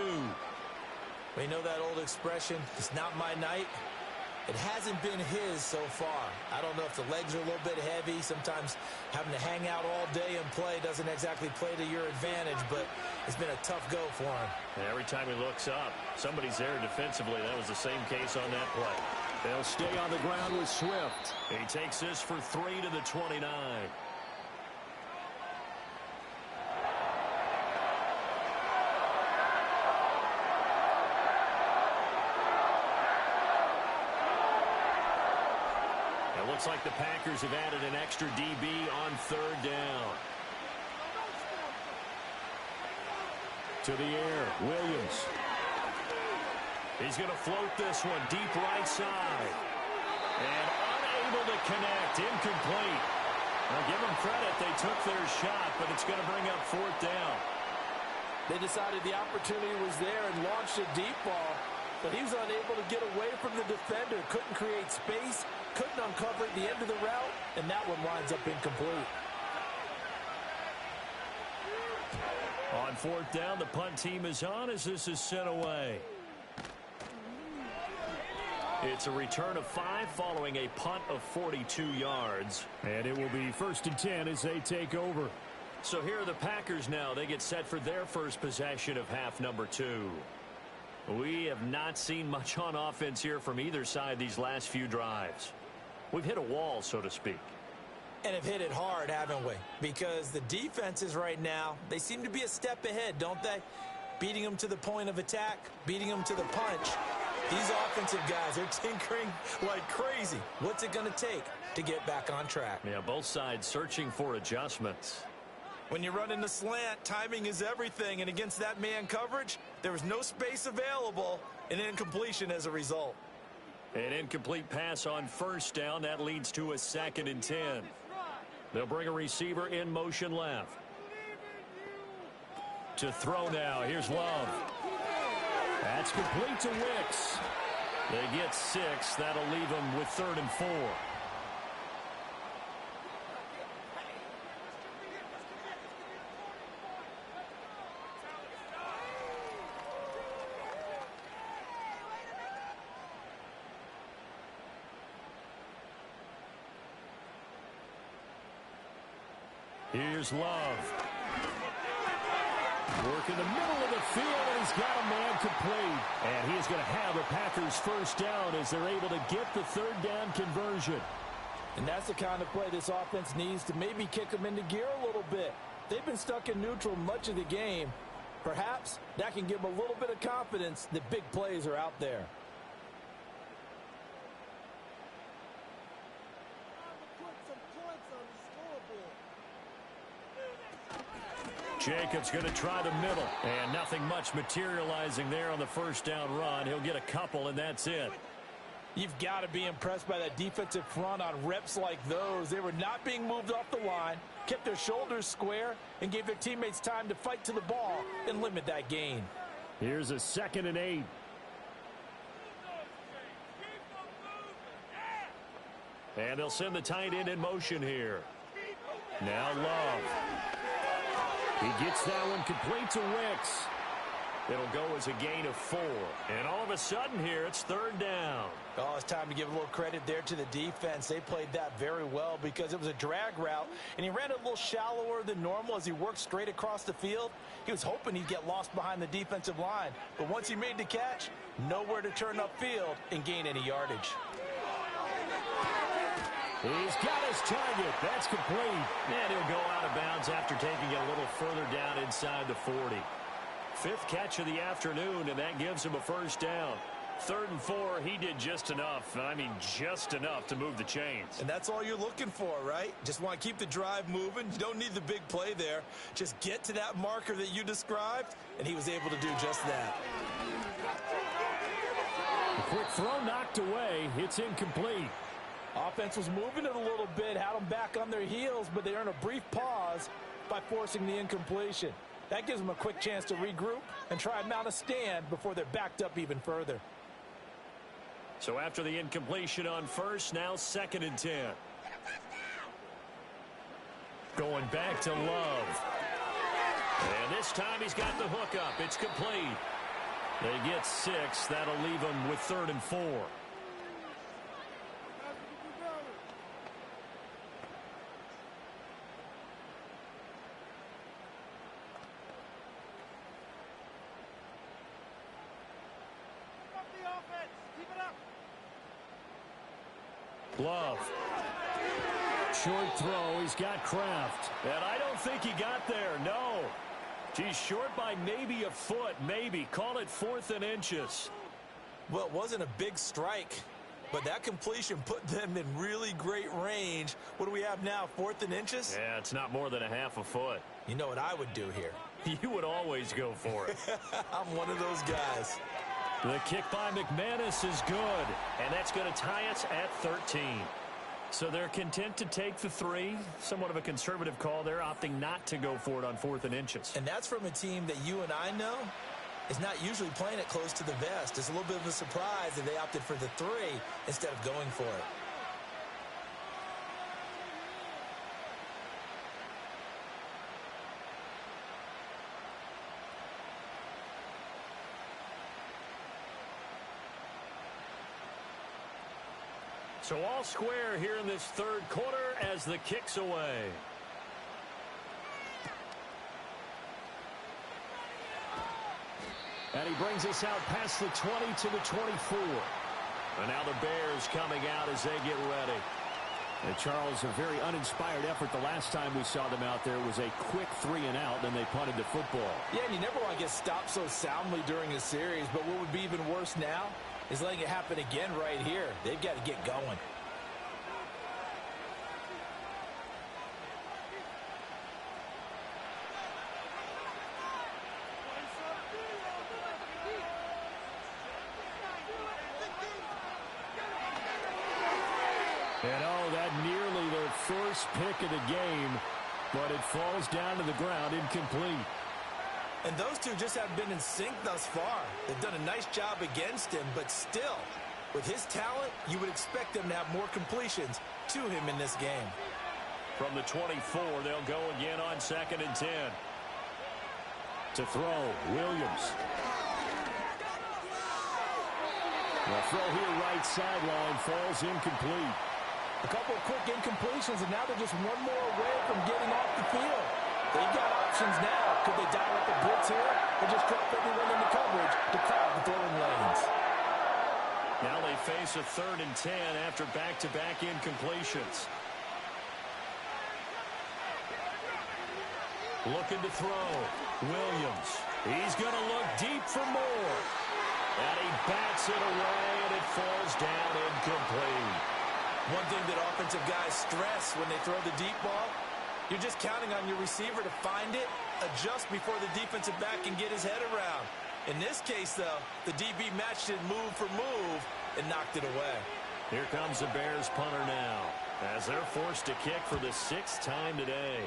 We know that old expression, it's not my night. It hasn't been his so far. I don't know if the legs are a little bit heavy. Sometimes having to hang out all day and play doesn't exactly play to your advantage, but it's been a tough go for him. And every time he looks up, somebody's there defensively. That was the same case on that play. They'll stay on the ground with Swift. He takes this for 3 to the 29. Looks like the Packers have added an extra DB on 3rd down. To the air, Williams. He's going to float this one deep right side. And unable to connect, incomplete. Now give them credit, they took their shot, but it's going to bring up 4th down. They decided the opportunity was there and launched a deep ball, but he was unable to get away from the defender, couldn't create space, couldn't uncover at the end of the route, and that one winds up incomplete. fourth down. The punt team is on as this is sent away. It's a return of 5 following a punt of 42 yards. And it will be 1st and 10 as they take over. So here are the Packers now. They get set for their first possession of half number 2. We have not seen much on offense here from either side these last few drives. We've hit a wall, so to speak. And have hit it hard, haven't we? Because the defenses right now, they seem to be a step ahead, don't they? Beating them to the point of attack, beating them to the punch. These offensive guys are tinkering like crazy. What's it going to take to get back on track? Yeah, both sides searching for adjustments. When you run in the slant, timing is everything. And against that man coverage, there was no space available, and incompletion as a result. An incomplete pass on first down. That leads to a 2nd and 10. They'll bring a receiver in motion left. To throw now. Here's Love. That's complete to Wicks. They get 6. That'll leave them with 3rd and 4. Here's Love. Work in the middle of the field, and he's got a man complete. And he is going to have the Packers first down as they're able to get the 3rd down conversion. And that's the kind of play this offense needs to maybe kick them into gear a little bit. They've been stuck in neutral much of the game. Perhaps that can give them a little bit of confidence that big plays are out there. Jacobs going to try the middle. And nothing much materializing there on the first down run. He'll get a couple, and that's it. You've got to be impressed by that defensive front on reps like those. They were not being moved off the line, kept their shoulders square, and gave their teammates time to fight to the ball and limit that gain. Here's a 2nd and 8. And they'll send the tight end in motion here. Now Love. He gets that one complete to Wicks. It'll go as a gain of 4. And all of a sudden here, it's 3rd down. Oh, it's time to give a little credit there to the defense. They played that very well because it was a drag route, and he ran a little shallower than normal as he worked straight across the field. He was hoping he'd get lost behind the defensive line. But once he made the catch, nowhere to turn upfield and gain any yardage. He's got his target. That's complete. And he'll go out of bounds after taking it a little further down inside the 40. 5th catch of the afternoon, and that gives him a first down. 3rd and 4, he did just enough. I mean, just enough to move the chains. And that's all you're looking for, right? Just want to keep the drive moving. You don't need the big play there. Just get to that marker that you described, and he was able to do just that. A quick throw knocked away. It's incomplete. Offense was moving it a little bit, had them back on their heels, but they earn a brief pause by forcing the incompletion. That gives them a quick chance to regroup and try and mount a stand before they're backed up even further. So after the incompletion on first, now 2nd and 10. Going back to Love. And this time he's got the hook up. It's complete. They get 6. That'll leave them with 3rd and 4. Love. Short throw. He's got Kraft. And I don't think he got there. No. He's short by maybe a foot. Maybe. Call it 4th and inches. Well, it wasn't a big strike, but that completion put them in really great range. What do we have now, 4th and inches? Yeah, it's not more than a half a foot. You know what I would do here? You would always go for it. I'm one of those guys. The kick by McManus is good, and that's going to tie us at 13. So they're content to take the 3. Somewhat of a conservative call there, opting not to go for it on 4th and inches. And that's from a team that you and I know is not usually playing it close to the vest. It's a little bit of a surprise that they opted for the 3 instead of going for it. So all square here in this third quarter as the kick's away. And he brings us out past the 20 to the 24. And now the Bears coming out as they get ready. And Charles, a very uninspired effort the last time we saw them out there was a quick 3-and-out, then they punted the football. Yeah, and you never want to get stopped so soundly during a series, but what would be even worse now is letting it happen again right here. They've got to get going. And that nearly their first pick of the game, but it falls down to the ground incomplete. And those two just haven't been in sync thus far. They've done a nice job against him, but still, with his talent, you would expect them to have more completions to him in this game. From the 24, they'll go again on 2nd and 10. To throw, Williams. The throw here right sideline falls incomplete. A couple of quick incompletions, and now they're just one more away from getting off the field. They've got options now. Could they dial up a blitz here or just drop everyone into coverage to crowd the throwing lanes? Now they face a 3rd and 10 after back-to-back incompletions. Looking to throw. Williams. He's going to look deep for more. And he bats it away, and it falls down incomplete. One thing that offensive guys stress when they throw the deep ball, you're just counting on your receiver to find it, adjust before the defensive back can get his head around. In this case, though, the DB matched it move for move and knocked it away. Here comes the Bears punter now as they're forced to kick for the 6th time today.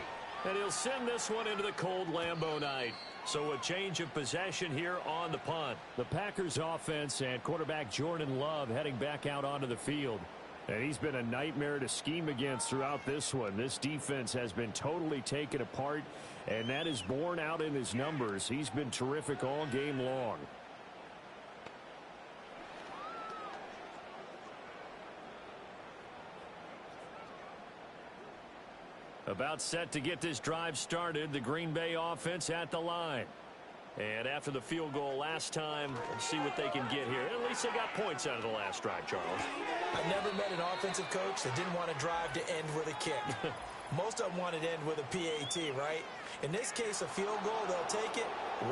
And he'll send this one into the cold Lambeau night. So a change of possession here on the punt. The Packers offense and quarterback Jordan Love heading back out onto the field. And he's been a nightmare to scheme against throughout this one. This defense has been totally taken apart, and that is borne out in his numbers. He's been terrific all game long. About set to get this drive started, the Green Bay offense at the line. And after the field goal last time, we'll see what they can get here. At least they got points out of the last drive, Charles. I never met an offensive coach that didn't want a drive to end with a kick. Most of them want it to end with a PAT, right? In this case, a field goal, they'll take it.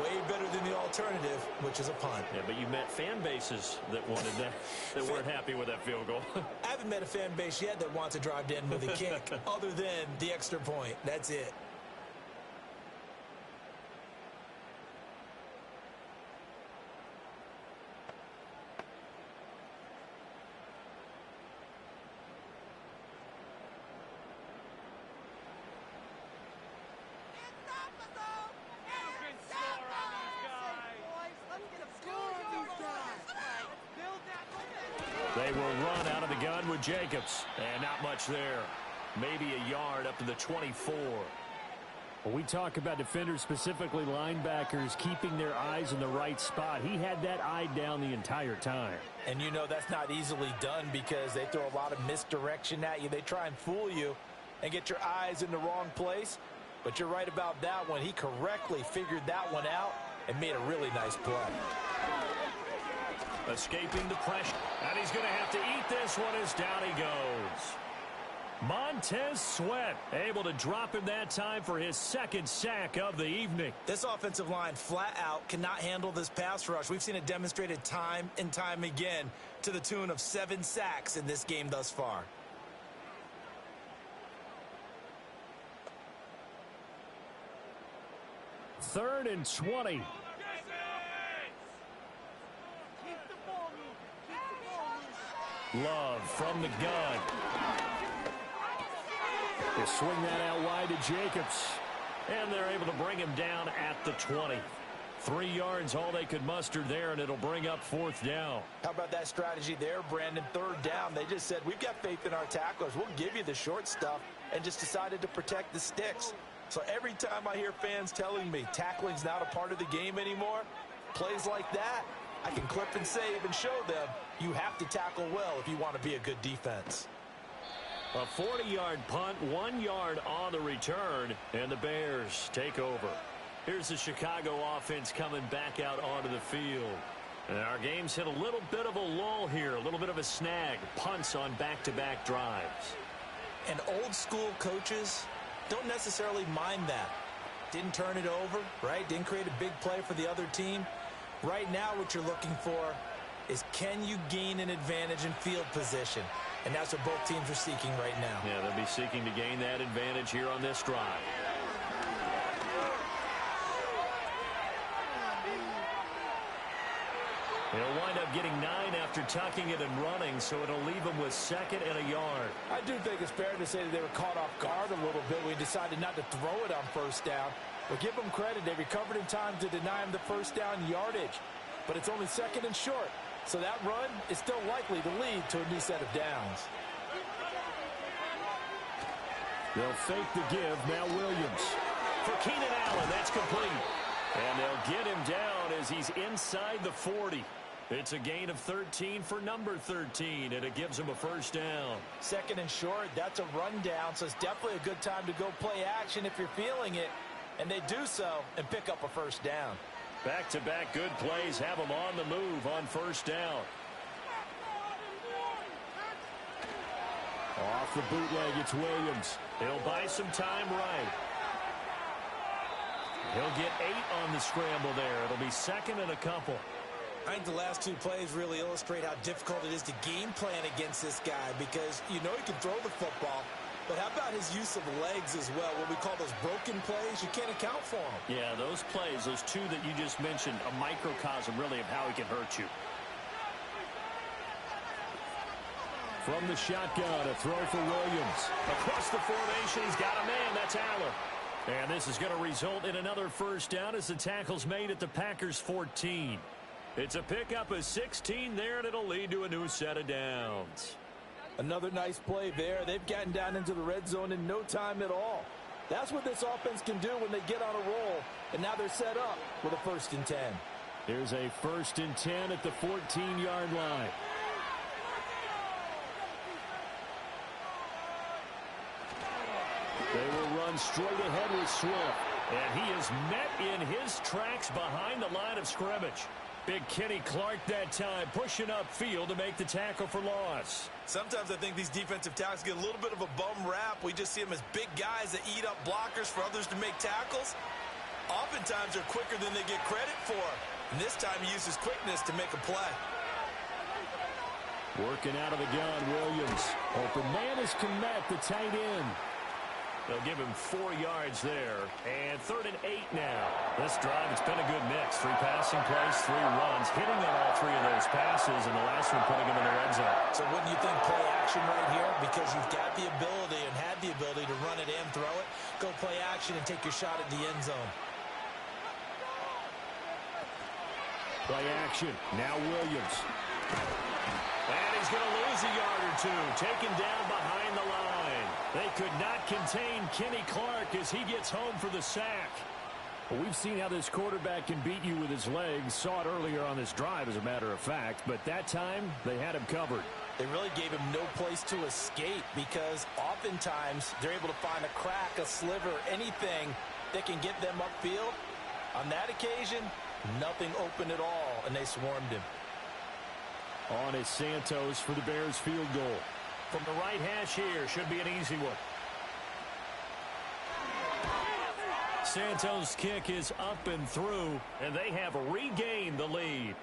Way better than the alternative, which is a punt. Yeah, but you met fan bases that wanted that, that weren't happy with that field goal. I haven't met a fan base yet that wants a drive to end with a kick, other than the extra point. That's it. They will run out of the gun with Jacobs. And not much there. Maybe a yard up to the 24. When we talk about defenders, specifically linebackers, keeping their eyes in the right spot, he had that eye down the entire time. And you know that's not easily done because they throw a lot of misdirection at you. They try and fool you and get your eyes in the wrong place. But you're right about that one. He correctly figured that one out and made a really nice play. Escaping the pressure. And he's going to have to eat this one as down he goes. Montez Sweat able to drop him that time for his 2nd sack of the evening. This offensive line flat out cannot handle this pass rush. We've seen it demonstrated time and time again to the tune of 7 sacks in this game thus far. Third and 20. Love from the gun. They swing that out wide to Jacobs. And they're able to bring him down at the 20. 3 yards, all they could muster there, and it'll bring up 4th down. How about that strategy there, Brandon? 3rd down. They just said, we've got faith in our tacklers. We'll give you the short stuff, and just decided to protect the sticks. So every time I hear fans telling me tackling's not a part of the game anymore, plays like that, I can clip and save and show them you have to tackle well if you want to be a good defense. A 40-yard punt, 1 yard on the return, and the Bears take over. Here's the Chicago offense coming back out onto the field. And our game's hit a little bit of a lull here, a little bit of a snag. Punts on back-to-back drives. And old-school coaches don't necessarily mind that. Didn't turn it over, right? Didn't create a big play for the other team. Right now what you're looking for is, can you gain an advantage in field position? And that's what both teams are seeking right now. Yeah, they'll be seeking to gain that advantage here on this drive. He'll wind up getting 9 after tucking it and running, so it'll leave him with 2nd and a yard. I do think it's fair to say that they were caught off guard a little bit. We decided not to throw it on first down. But give them credit. They recovered in time to deny him the first down yardage. But it's only 2nd and short. So that run is still likely to lead to a new set of downs. They'll fake the give. Now Williams. For Keenan Allen, that's complete. And they'll get him down as he's inside the 40. It's a gain of 13 for number 13, and it gives him a first down. 2nd and short, that's a rundown, so it's definitely a good time to go play action if you're feeling it. And they do so and pick up a first down. Back-to-back good plays have him on the move on first down. Off the bootleg, it's Williams. He'll buy some time right. He'll get 8 on the scramble there. It'll be 2nd and a couple. I think the last 2 plays really illustrate how difficult it is to game plan against this guy, because you know he can throw the football, but how about his use of legs as well? What we call those broken plays, you can't account for them. Yeah, those plays, those 2 that you just mentioned, a microcosm really of how he can hurt you. From the shotgun, a throw for Williams. Across the formation, he's got a man. That's Allen. And this is going to result in another first down as the tackle's made at the Packers' 14. It's a pickup of 16 there, and it'll lead to a new set of downs. Another nice play there. They've gotten down into the red zone in no time at all. That's what this offense can do when they get on a roll. And now they're set up with a 1st and 10. Here's a 1st and 10 at the 14-yard line. They will run straight ahead with Swift. And he is met in his tracks behind the line of scrimmage. Big Kenny Clark that time, pushing upfield to make the tackle for loss. Sometimes I think these defensive tackles get a little bit of a bum rap. We just see them as big guys that eat up blockers for others to make tackles. Oftentimes they're quicker than they get credit for. And this time he uses quickness to make a play. Working out of the gun, Williams. Open man is Komet, the tight end. They'll give him 4 yards there. And 3rd and 8 now. This drive, it's been a good mix. 3 passing plays, 3 runs. Hitting on all 3 of those passes, and the last one putting him in the red zone. So wouldn't you think play action right here? Because you've got the ability and had the ability to run it and throw it. Go play action and take your shot at the end zone. Play action. Now Williams. And he's going to lose a yard or 2. Taken down behind the line. They could not contain Kenny Clark as he gets home for the sack. Well, we've seen how this quarterback can beat you with his legs. Saw it earlier on this drive, as a matter of fact. But that time, they had him covered. They really gave him no place to escape, because oftentimes they're able to find a crack, a sliver, anything that can get them upfield. On that occasion, nothing open at all, and they swarmed him. On is Santos for the Bears field goal. From the right hash here, should be an easy one. Santos' kick is up and through, and they have regained the lead.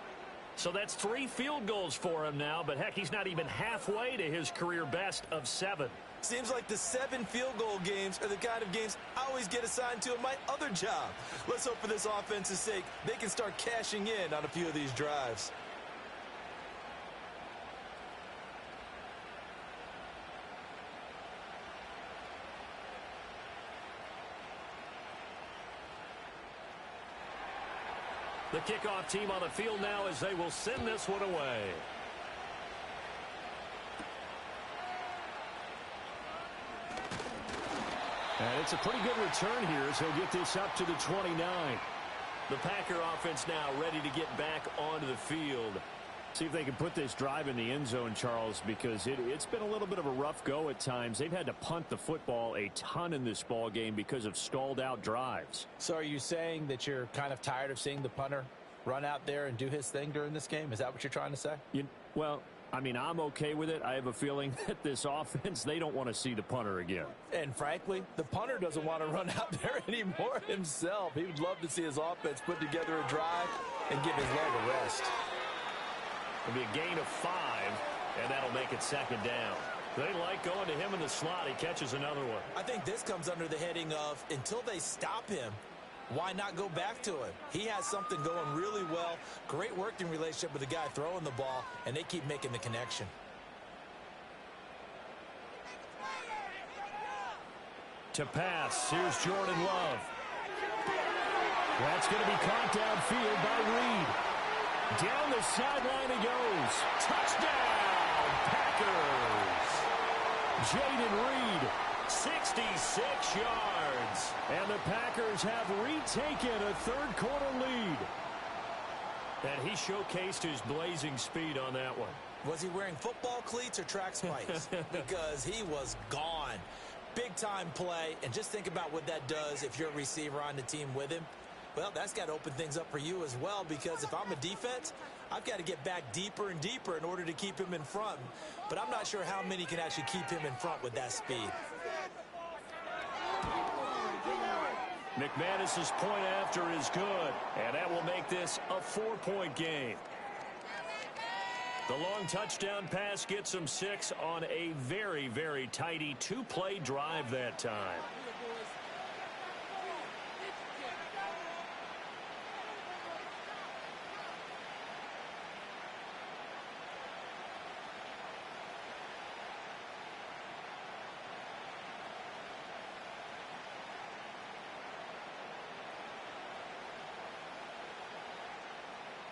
So that's 3 field goals for him now, but heck, he's not even halfway to his career best of 7. Seems like the 7 field goal games are the kind of games I always get assigned to in my other job. Let's hope for this offense's sake they can start cashing in on a few of these drives. The kickoff team on the field now as they will send this one away. And it's a pretty good return here as he'll get this up to the 29. The Packer offense now ready to get back onto the field. See if they can put this drive in the end zone, Charles, because it's been a little bit of a rough go at times. They've had to punt the football a ton in this ball game because of stalled out drives. So are you saying that you're kind of tired of seeing the punter run out there and do his thing during this game? Is that what you're trying to say? Well, I mean, I'm okay with it. I have a feeling that this offense, they don't want to see the punter again. And frankly, the punter doesn't want to run out there anymore himself. He would love to see his offense put together a drive and give his leg a rest. It'll be a gain of 5, and that'll make it second down. They like going to him in the slot. He catches another one. I think this comes under the heading of until they stop him, why not go back to him? He has something going really well. Great working relationship with the guy throwing the ball, and they keep making the connection. To pass, here's Jordan Love. That's going to be caught downfield by Reed. Down the sideline he goes. Touchdown, Packers. Jaden Reed, 66 yards. And the Packers have retaken a third-quarter lead. And he showcased his blazing speed on that one. Was he wearing football cleats or track spikes? Because he was gone. Big-time play, and just think about what that does if you're a receiver on the team with him. Well, that's got to open things up for you as well, because if I'm a defense, I've got to get back deeper and deeper in order to keep him in front. But I'm not sure how many can actually keep him in front with that speed. McManus's point after is good, and that will make this a 4-point game. The long touchdown pass gets them 6 on a very, very tidy 2-play drive that time.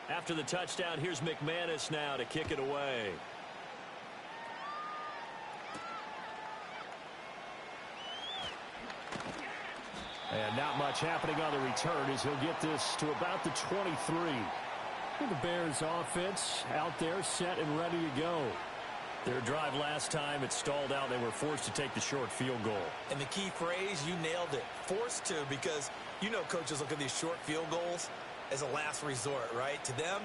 After the touchdown, here's McManus now to kick it away. And not much happening on the return as he'll get this to about the 23. The Bears offense out there set and ready to go. Their drive last time, it stalled out. They were forced to take the short field goal. And the key phrase, you nailed it. Forced to, because you know coaches look at these short field goals as a last resort, right? To them,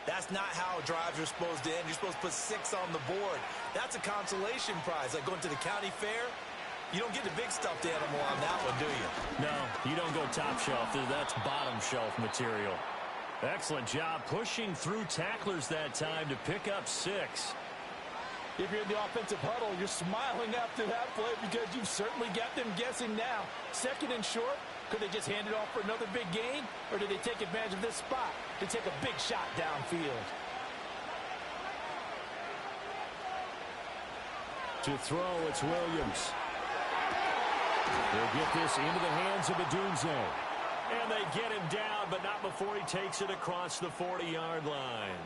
that's not how drives are supposed to end. You're supposed to put 6 on the board. That's a consolation prize. Like going to the county fair, you don't get the big stuffed animal on that one, do you? No, you don't go top shelf. That's bottom shelf material. Excellent job pushing through tacklers that time to pick up 6. If you're in the offensive huddle, you're smiling after that play because you've certainly got them guessing now. Second and short, could they just hand it off for another big gain? Or did they take advantage of this spot to take a big shot downfield? To throw, it's Williams. They'll get this into the hands of Adunze. And they get him down, but not before he takes it across the 40-yard line.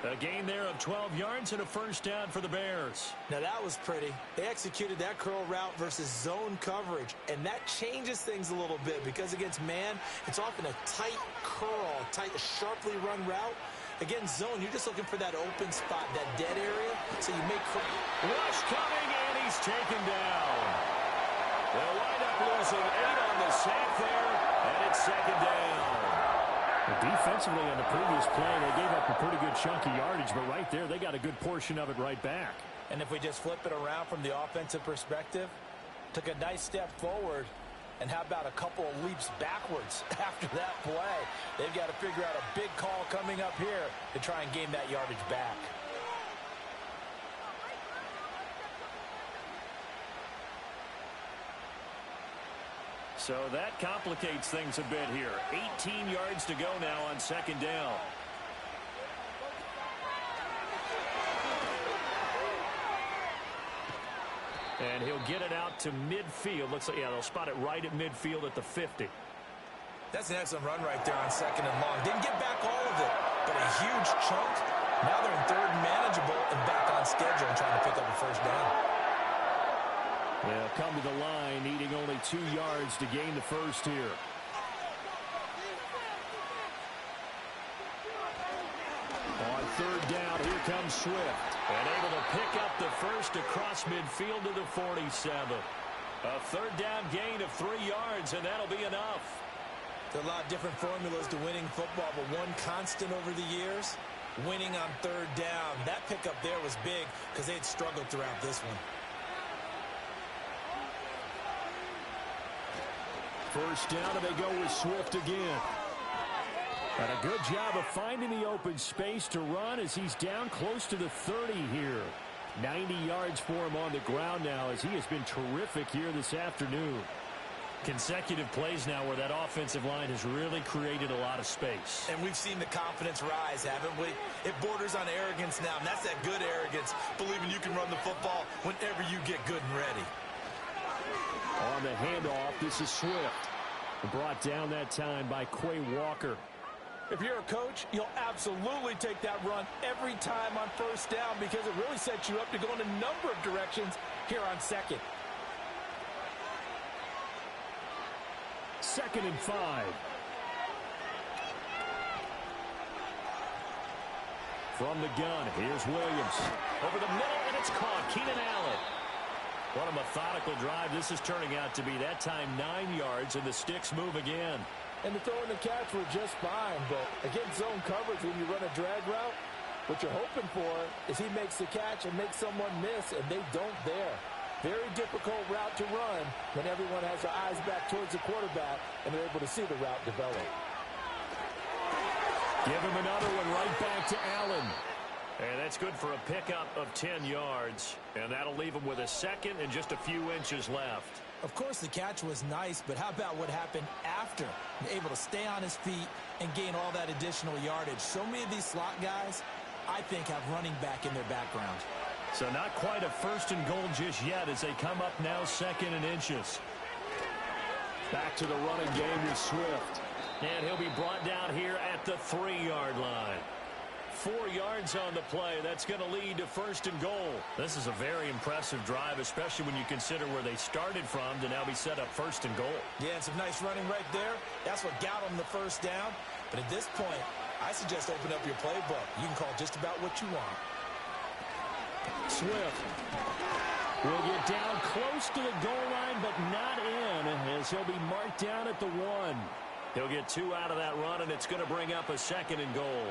A gain there of 12 yards and a first down for the Bears. Now that was pretty. They executed that curl route versus zone coverage, and that changes things a little bit because against man, it's often a tight curl, sharply run route. Against zone, you're just looking for that open spot, that dead area, so you make... Rush coming, and he's taken down. They'll wind up losing 8 on the sack there, and it's second down. Defensively on the previous play, they gave up a pretty good chunk of yardage, but right there, they got a good portion of it right back. And if we just flip it around from the offensive perspective, took a nice step forward, and how about a couple of leaps backwards after that play? They've got to figure out a big call coming up here to try and gain that yardage back. So that complicates things a bit here. 18 yards to go now on second down. And he'll get it out to midfield. Looks like, yeah, they'll spot it right at midfield at the 50. That's an excellent run right there on second and long. Didn't get back all of it, but a huge chunk. Now they're in third and manageable and back on schedule and trying to pick up a first down. They'll come to the line, needing only 2 yards to gain the first here. comes Swift. And able to pick up the first across midfield to the 47. A third down gain of 3 yards, and that'll be enough. There are a lot of different formulas to winning football, but one constant over the years, winning on third down. That pickup there was big because they had struggled throughout this one. First down, and they go with Swift again. And a good job of finding the open space to run as he's down close to the 30 here. 90 yards for him on the ground now as he has been terrific here this afternoon. Consecutive plays now where that offensive line has really created a lot of space. And we've seen the confidence rise, haven't we? It borders on arrogance now, and that's that good arrogance, believing you can run the football whenever you get good and ready. On the handoff, this is Swift. Brought down that time by Quay Walker. If you're a coach, you'll absolutely take that run every time on first down because it really sets you up to go in a number of directions here on second. 2nd and 5. From the gun, here's Williams. Over the middle, and it's caught. Keenan Allen. What a methodical drive this is turning out to be. That time 9 yards, and the sticks move again. And the throw and the catch were just fine, but against zone coverage when you run a drag route, what you're hoping for is he makes the catch and makes someone miss, and they don't there. Very difficult route to run when everyone has their eyes back towards the quarterback and they're able to see the route develop. Give him another one right back to Allen. And that's good for a pickup of 10 yards. And that'll leave him with a second and just a few inches left. Of course, the catch was nice, but how about what happened after? Able to stay on his feet and gain all that additional yardage. So many of these slot guys, I think, have running back in their background. So not quite a 1st and goal just yet as they come up now 2nd and inches. Back to the running game with Swift. And he'll be brought down here at the 3-yard line. 4 yards on the play. That's going to lead to 1st and goal. This is a very impressive drive, especially when you consider where they started from to now be set up 1st and goal. Yeah, and some nice running right there. That's what got them the first down. But at this point, I suggest open up your playbook. You can call just about what you want. Swift will get down close to the goal line, but not in, as he'll be marked down at the 1. He'll get 2 out of that run, and it's going to bring up a 2nd and goal.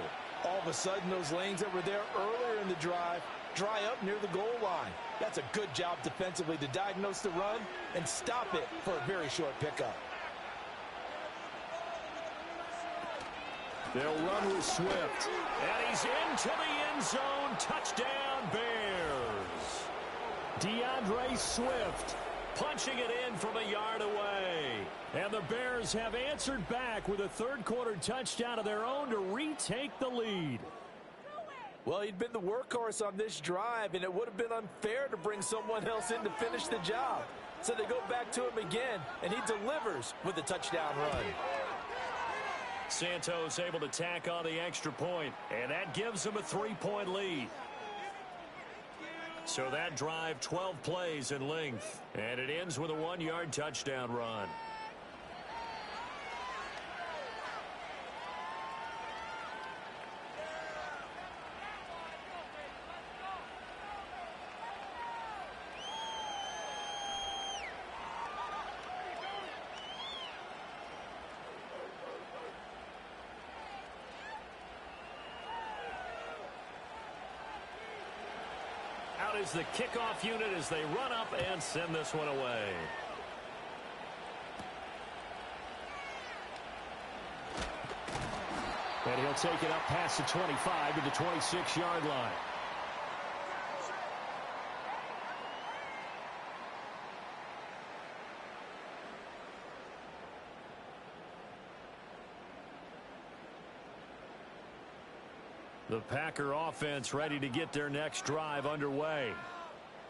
All of a sudden, those lanes that were there earlier in the drive dry up near the goal line. That's a good job defensively to diagnose the run and stop it for a very short pickup. They'll run with Swift. And he's into the end zone. Touchdown, Bears. DeAndre Swift punching it in from a yard away. And the Bears have answered back with a third-quarter touchdown of their own to retake the lead. Well, he'd been the workhorse on this drive, and it would have been unfair to bring someone else in to finish the job. So they go back to him again, and he delivers with a touchdown run. Santos able to tack on the extra point, and that gives him a 3-point lead. So that drive, 12 plays in length, and it ends with a 1-yard touchdown run. Out is the kickoff unit as they run up and send this one away. And he'll take it up past the 25 to the 26-yard line. The Packer offense ready to get their next drive underway.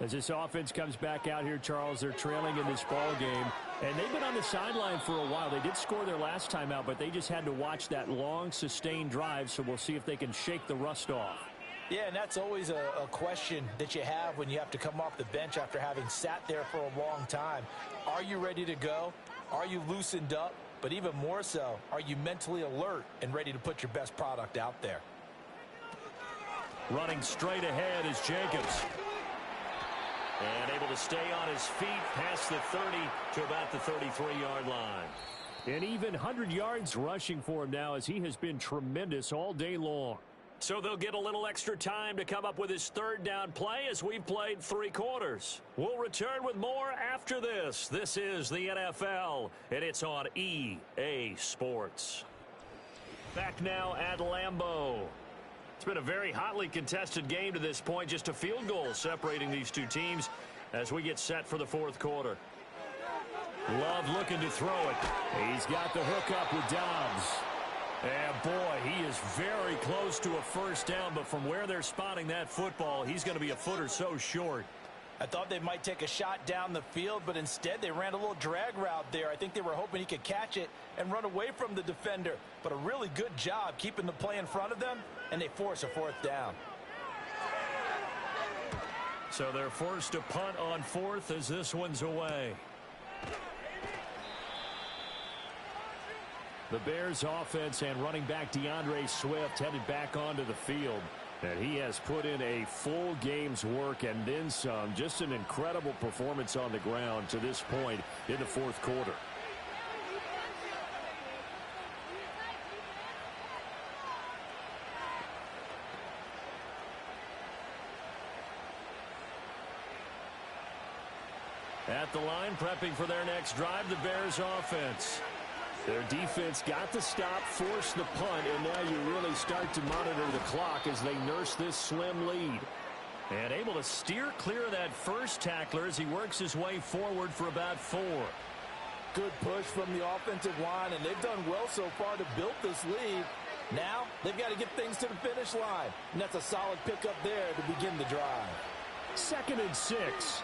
As this offense comes back out here, Charles, they're trailing in this ball game. And they've been on the sideline for a while. They did score their last time out, but they just had to watch that long, sustained drive, so we'll see if they can shake the rust off. Yeah, and that's always a question that you have when you have to come off the bench after having sat there for a long time. Are you ready to go? Are you loosened up? But even more so, are you mentally alert and ready to put your best product out there? Running straight ahead is Jacobs. And able to stay on his feet past the 30 to about the 33-yard line. And even 100 yards rushing for him now, as he has been tremendous all day long. So they'll get a little extra time to come up with his third down play as we've played 3 quarters. We'll return with more after this. This is the NFL, and it's on EA Sports. Back now at Lambeau. It's been a very hotly contested game to this point. Just a field goal separating these two teams as we get set for the fourth quarter. Love looking to throw it. He's got the hook up with Dobbs. And boy, he is very close to a first down, but from where they're spotting that football, he's going to be a foot or so short. I thought they might take a shot down the field, but instead they ran a little drag route there. I think they were hoping he could catch it and run away from the defender. But a really good job keeping the play in front of them, and they force a fourth down. So they're forced to punt on fourth as this one's away. The Bears offense and running back DeAndre Swift headed back onto the field. And he has put in a full game's work and then some. Just an incredible performance on the ground to this point in the fourth quarter. At the line, prepping for their next drive, the Bears offense. Their defense got the stop, forced the punt, and now you really start to monitor the clock as they nurse this slim lead. And able to steer clear of that first tackler as he works his way forward for about 4. Good push from the offensive line, and they've done well so far to build this lead. Now they've got to get things to the finish line, and that's a solid pickup there to begin the drive. 2nd and 6.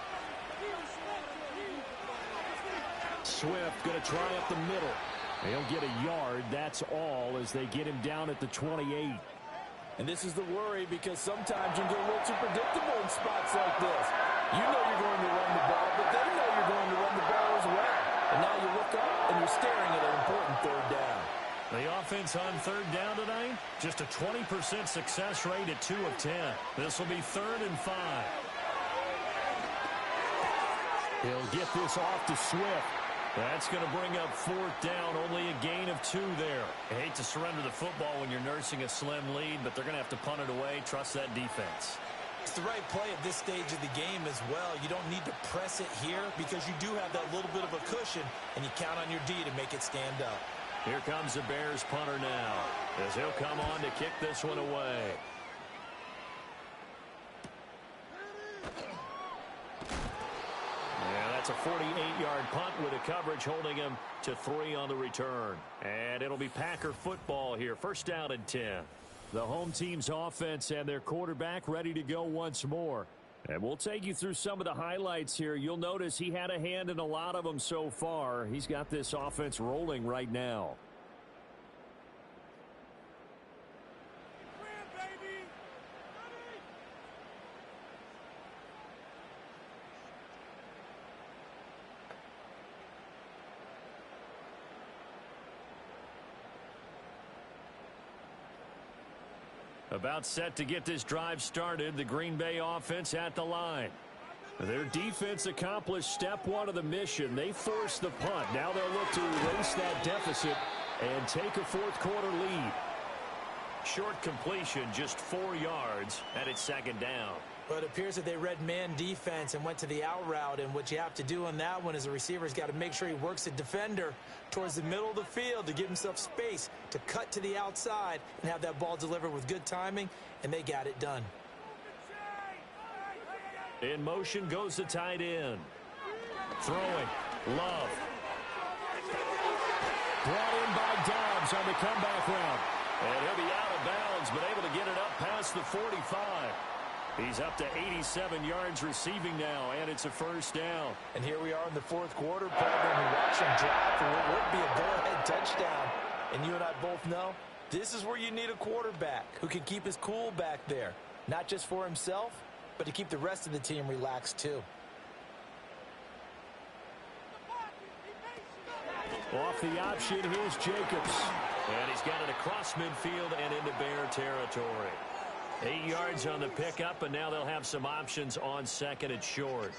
Swift going to try up the middle. They'll get a yard, that's all, as they get him down at the 28. And this is the worry, because sometimes you can get a little too predictable in spots like this. You know you're going to run the ball, but they know you're going to run the ball as well. And now you look up and you're staring at an important third down. The offense on third down tonight, just a 20% success rate at 2 of 10. This will be 3rd and 5. He'll get this off to Swift. That's going to bring up 4th down, only a gain of 2 there. I hate to surrender the football when you're nursing a slim lead, but they're going to have to punt it away. Trust that defense. It's the right play at this stage of the game as well. You don't need to press it here because you do have that little bit of a cushion, and you count on your D to make it stand up. Here comes the Bears punter now as he'll come on to kick this one away. That's a 48-yard punt with a coverage holding him to 3 on the return. And it'll be Packer football here. 1st down and 10. The home team's offense and their quarterback ready to go once more. And we'll take you through some of the highlights here. You'll notice he had a hand in a lot of them so far. He's got this offense rolling right now. About set to get this drive started, the Green Bay offense at the line. Their defense accomplished step 1 of the mission. They forced the punt. Now they'll look to erase that deficit and take a fourth quarter lead. Short completion, just 4 yards, and it's 2nd down. But it appears that they read man defense and went to the out route, and what you have to do on that one is the receiver's got to make sure he works the defender towards the middle of the field to give himself space to cut to the outside and have that ball delivered with good timing, and they got it done. In motion goes the tight end. Throwing, Love. Brought in by Dobbs on the comeback route. And he'll be out of bounds, but able to get it up past the 45. He's up to 87 yards receiving now, and it's a 1st down. And here we are in the fourth quarter, probably watching drive for what would be a go-ahead touchdown. And you and I both know this is where you need a quarterback who can keep his cool back there, not just for himself, but to keep the rest of the team relaxed too. Off the option, here's Jacobs. And he's got it across midfield and into Bear territory. 8 yards on the pickup, and now they'll have some options on second and short.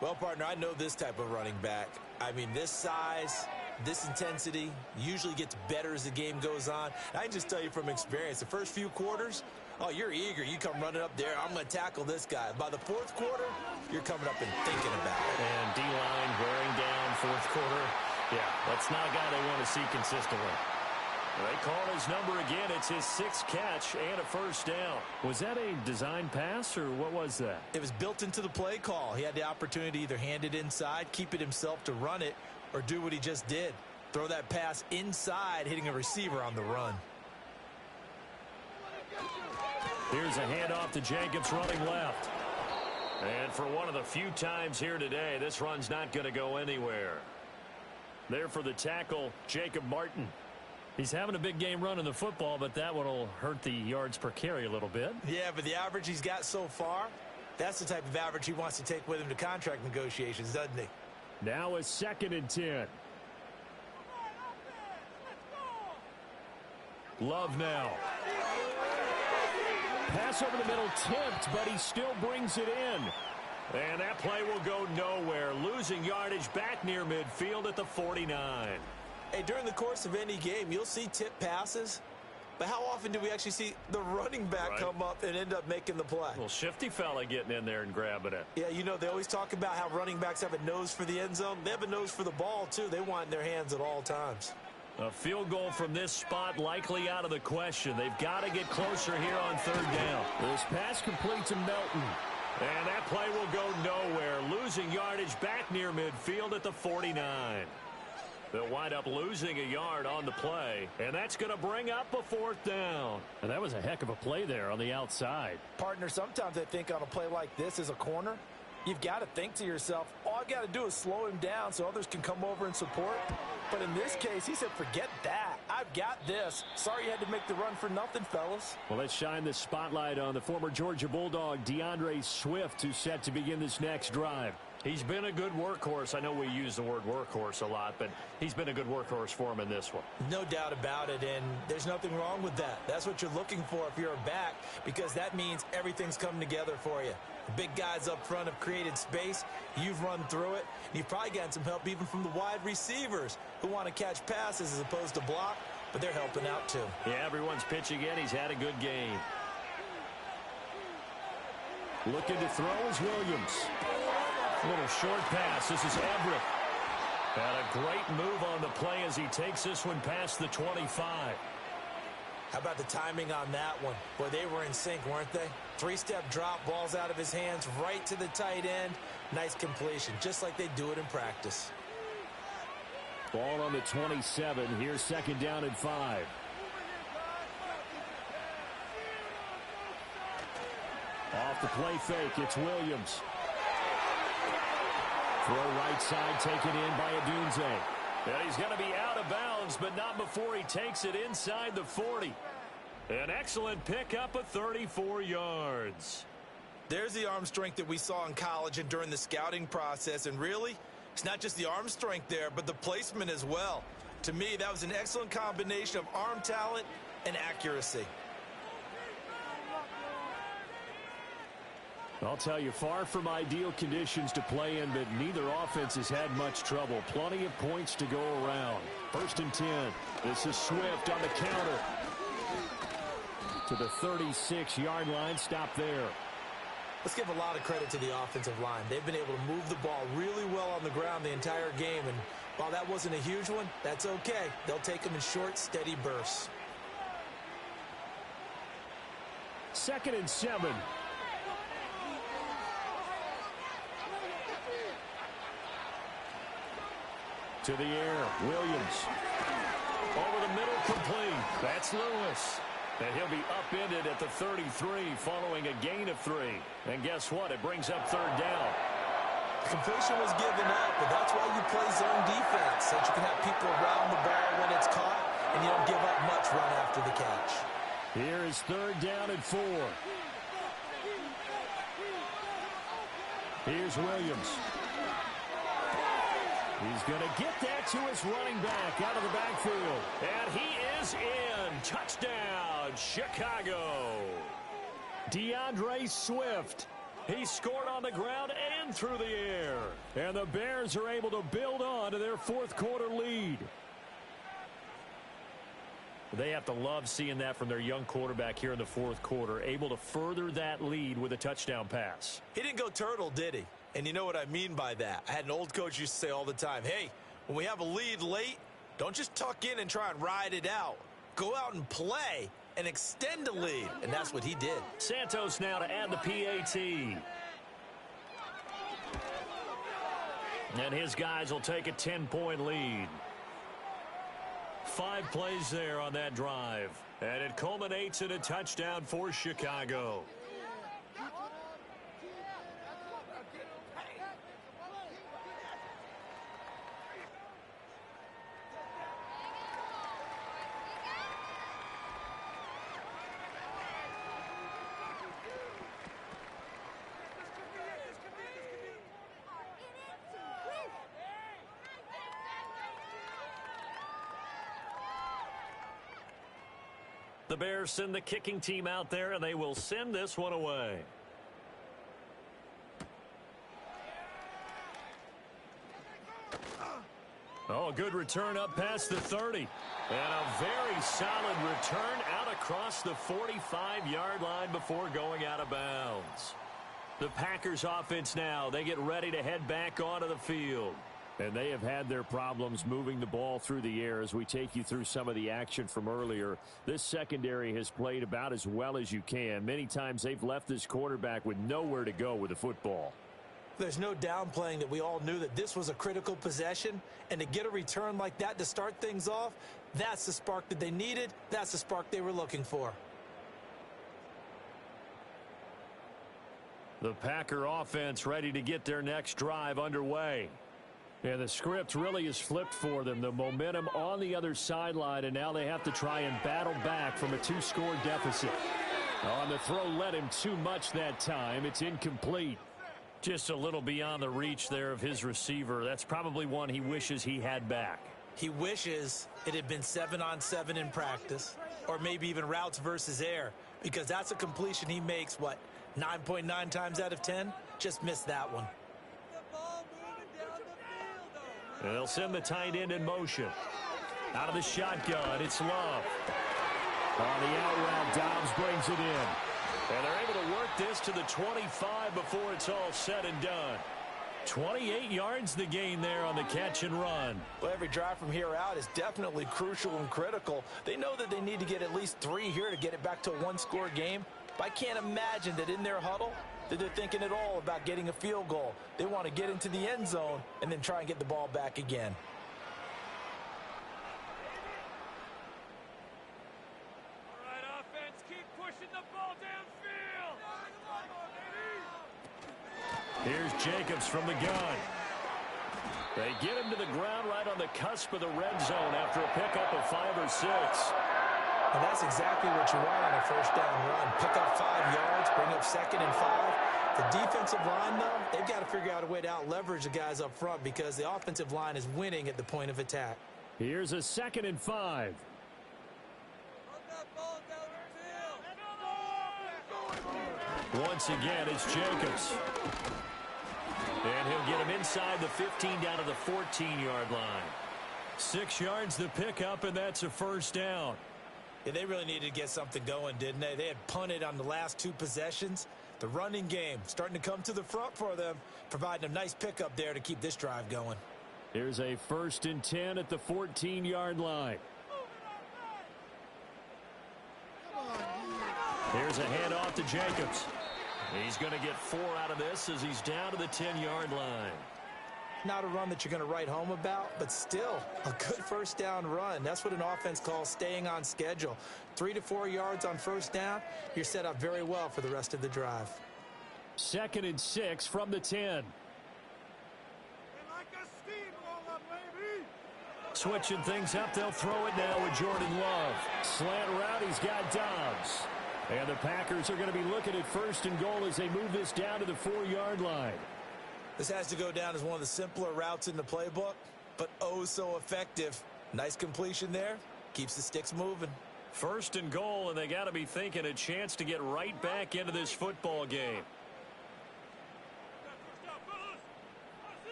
Well, partner, I know this type of running back. I mean, this size, this intensity usually gets better as the game goes on. I can just tell you from experience, the first few quarters, oh, you're eager. You come running up there. I'm going to tackle this guy. By the fourth quarter, you're coming up and thinking about it. And D-line wearing down fourth quarter. Yeah, that's not a guy they want to see consistently. They call his number again. It's his 6th catch and a first down. Was that a design pass, or what was that? It was built into the play call. He had the opportunity to either hand it inside, keep it himself to run it, or do what he just did. Throw that pass inside, hitting a receiver on the run. Here's a handoff to Jacobs running left. And for one of the few times here today, this run's not going to go anywhere. There for the tackle, Jacob Martin. He's having a big game running the football, but that one will hurt the yards per carry a little bit. Yeah, but the average he's got so far, that's the type of average he wants to take with him to contract negotiations, doesn't he? Now a 2nd and 10. Love now. Pass over the middle tipped, but he still brings it in. And that play will go nowhere. Losing yardage back near midfield at the 49. Hey, during the course of any game, you'll see tip passes, but how often do we actually see the running back come up and end up making the play? Well, shifty fella getting in there and grabbing it. Yeah, you know, they always talk about how running backs have a nose for the end zone. They have a nose for the ball, too. They want it in their hands at all times. A field goal from this spot likely out of the question. They've got to get closer here on 3rd down. This pass complete to Melton. And that play will go nowhere. Losing yardage back near midfield at the 49. They'll wind up losing a yard on the play, and that's going to bring up a 4th down. And that was a heck of a play there on the outside. Partner, sometimes I think on a play like this as a corner, you've got to think to yourself, all I got to do is slow him down so others can come over and support. But in this case, he said, forget that. I've got this. Sorry you had to make the run for nothing, fellas. Well, let's shine the spotlight on the former Georgia Bulldog, DeAndre Swift, who's set to begin this next drive. He's been a good workhorse. I know we use the word workhorse a lot, but he's been a good workhorse for him in this one. No doubt about it, and there's nothing wrong with that. That's what you're looking for if you're a back, because that means everything's coming together for you. The big guys up front have created space. You've run through it. And you've probably gotten some help even from the wide receivers who want to catch passes as opposed to block, but they're helping out too. Yeah, everyone's pitching in. He's had a good game. Looking to throw is Williams. Little short pass. This is Everett. And a great move on the play as he takes this one past the 25. How about the timing on that one? Boy, they were in sync, weren't they? 3-step drop, balls out of his hands, right to the tight end. Nice completion, just like they do it in practice. Ball on the 27. Here's 2nd down and 5. Off the play fake, it's Williams. Throw right side taken in by Adunze. And he's going to be out of bounds, but not before he takes it inside the 40. An excellent pickup of 34 yards. There's the arm strength that we saw in college and during the scouting process. And really, it's not just the arm strength there, but the placement as well. To me, that was an excellent combination of arm talent and accuracy. I'll tell you, far from ideal conditions to play in, but neither offense has had much trouble. Plenty of points to go around. 1st and 10. This is Swift on the counter. To the 36-yard line. Stop there. Let's give a lot of credit to the offensive line. They've been able to move the ball really well on the ground the entire game. And while that wasn't a huge one, that's okay. They'll take them in short, steady bursts. 2nd and 7. To the air, Williams. Over the middle, complete. That's Lewis. And he'll be upended at the 33 following a gain of 3. And guess what? It brings up 3rd down. Completion was given up, but that's why you play zone defense, so that you can have people around the ball when it's caught, and you don't give up much run after the catch. Here is 3rd down and 4. Here's Williams. He's going to get that to his running back out of the backfield. And he is in. Touchdown, Chicago. DeAndre Swift. He scored on the ground and through the air. And the Bears are able to build on to their fourth quarter lead. They have to love seeing that from their young quarterback here in the fourth quarter, able to further that lead with a touchdown pass. He didn't go turtle, did he? And you know what I mean by that. I had an old coach used to say all the time, hey, when we have a lead late, don't just tuck in and try and ride it out. Go out and play and extend the lead. And that's what he did. Santos now to add the PAT. And his guys will take a 10-point lead. 5 plays there on that drive. And it culminates in a touchdown for Chicago. The Bears send the kicking team out there, and they will send this one away. Oh, a good return up past the 30. And a very solid return out across the 45-yard line before going out of bounds. The Packers offense now, they get ready to head back onto the field. And they have had their problems moving the ball through the air as we take you through some of the action from earlier. This secondary has played about as well as you can. Many times they've left this quarterback with nowhere to go with the football. There's no downplaying that we all knew that this was a critical possession. And to get a return like that to start things off, that's the spark that they needed. That's the spark they were looking for. The Packer offense ready to get their next drive underway. And the script really is flipped for them. The momentum on the other sideline, and now they have to try and battle back from a 2-score deficit. On the throw, led him too much that time. It's incomplete. Just a little beyond the reach there of his receiver. That's probably one he wishes he had back. He wishes it had been 7-on-7 in practice, or maybe even routes versus air, because that's a completion he makes, 9.9 times out of 10? Just missed that one. And they'll send the tight end in motion. Out of the shotgun, it's Love. On the out route, Dobbs brings it in. And they're able to work this to the 25 before it's all said and done. 28 yards the gain there on the catch and run. Well, every drive from here out is definitely crucial and critical. They know that they need to get at least 3 here to get it back to a 1-score game. But I can't imagine that in their huddle that they're thinking at all about getting a field goal. They want to get into the end zone and then try and get the ball back again. All right, offense, keep pushing the ball downfield. Here's Jacobs from the gun. They get him to the ground right on the cusp of the red zone after a pickup of 5 or 6. And that's exactly what you want on a first down run. Pick up 5 yards, bring up 2nd and 5. The defensive line, though, they've got to figure out a way to out-leverage the guys up front because the offensive line is winning at the point of attack. Here's a 2nd and 5. Once again, it's Jacobs. And he'll get him inside the 15 down to the 14-yard line. 6 yards the pickup, and that's a first down. Yeah, they really needed to get something going, didn't they? They had punted on the last 2 possessions. The running game starting to come to the front for them, providing a nice pickup there to keep this drive going. Here's a 1st and 10 at the 14-yard line. Here's a handoff to Jacobs. He's going to get 4 out of this as he's down to the 10-yard line. Not a run that you're going to write home about, but still a good first down run. That's what an offense calls staying on schedule. 3 to 4 yards on first down, you're set up very well for the rest of the drive. 2nd and 6 from the 10. Switching things up, they'll throw it now with Jordan Love. Slant route, he's got Dobbs. And the Packers are going to be looking at 1st and goal as they move this down to the 4-yard line. This has to go down as one of the simpler routes in the playbook, but oh so effective. Nice completion there. Keeps the sticks moving. First and goal, and they got to be thinking a chance to get right back into this football game.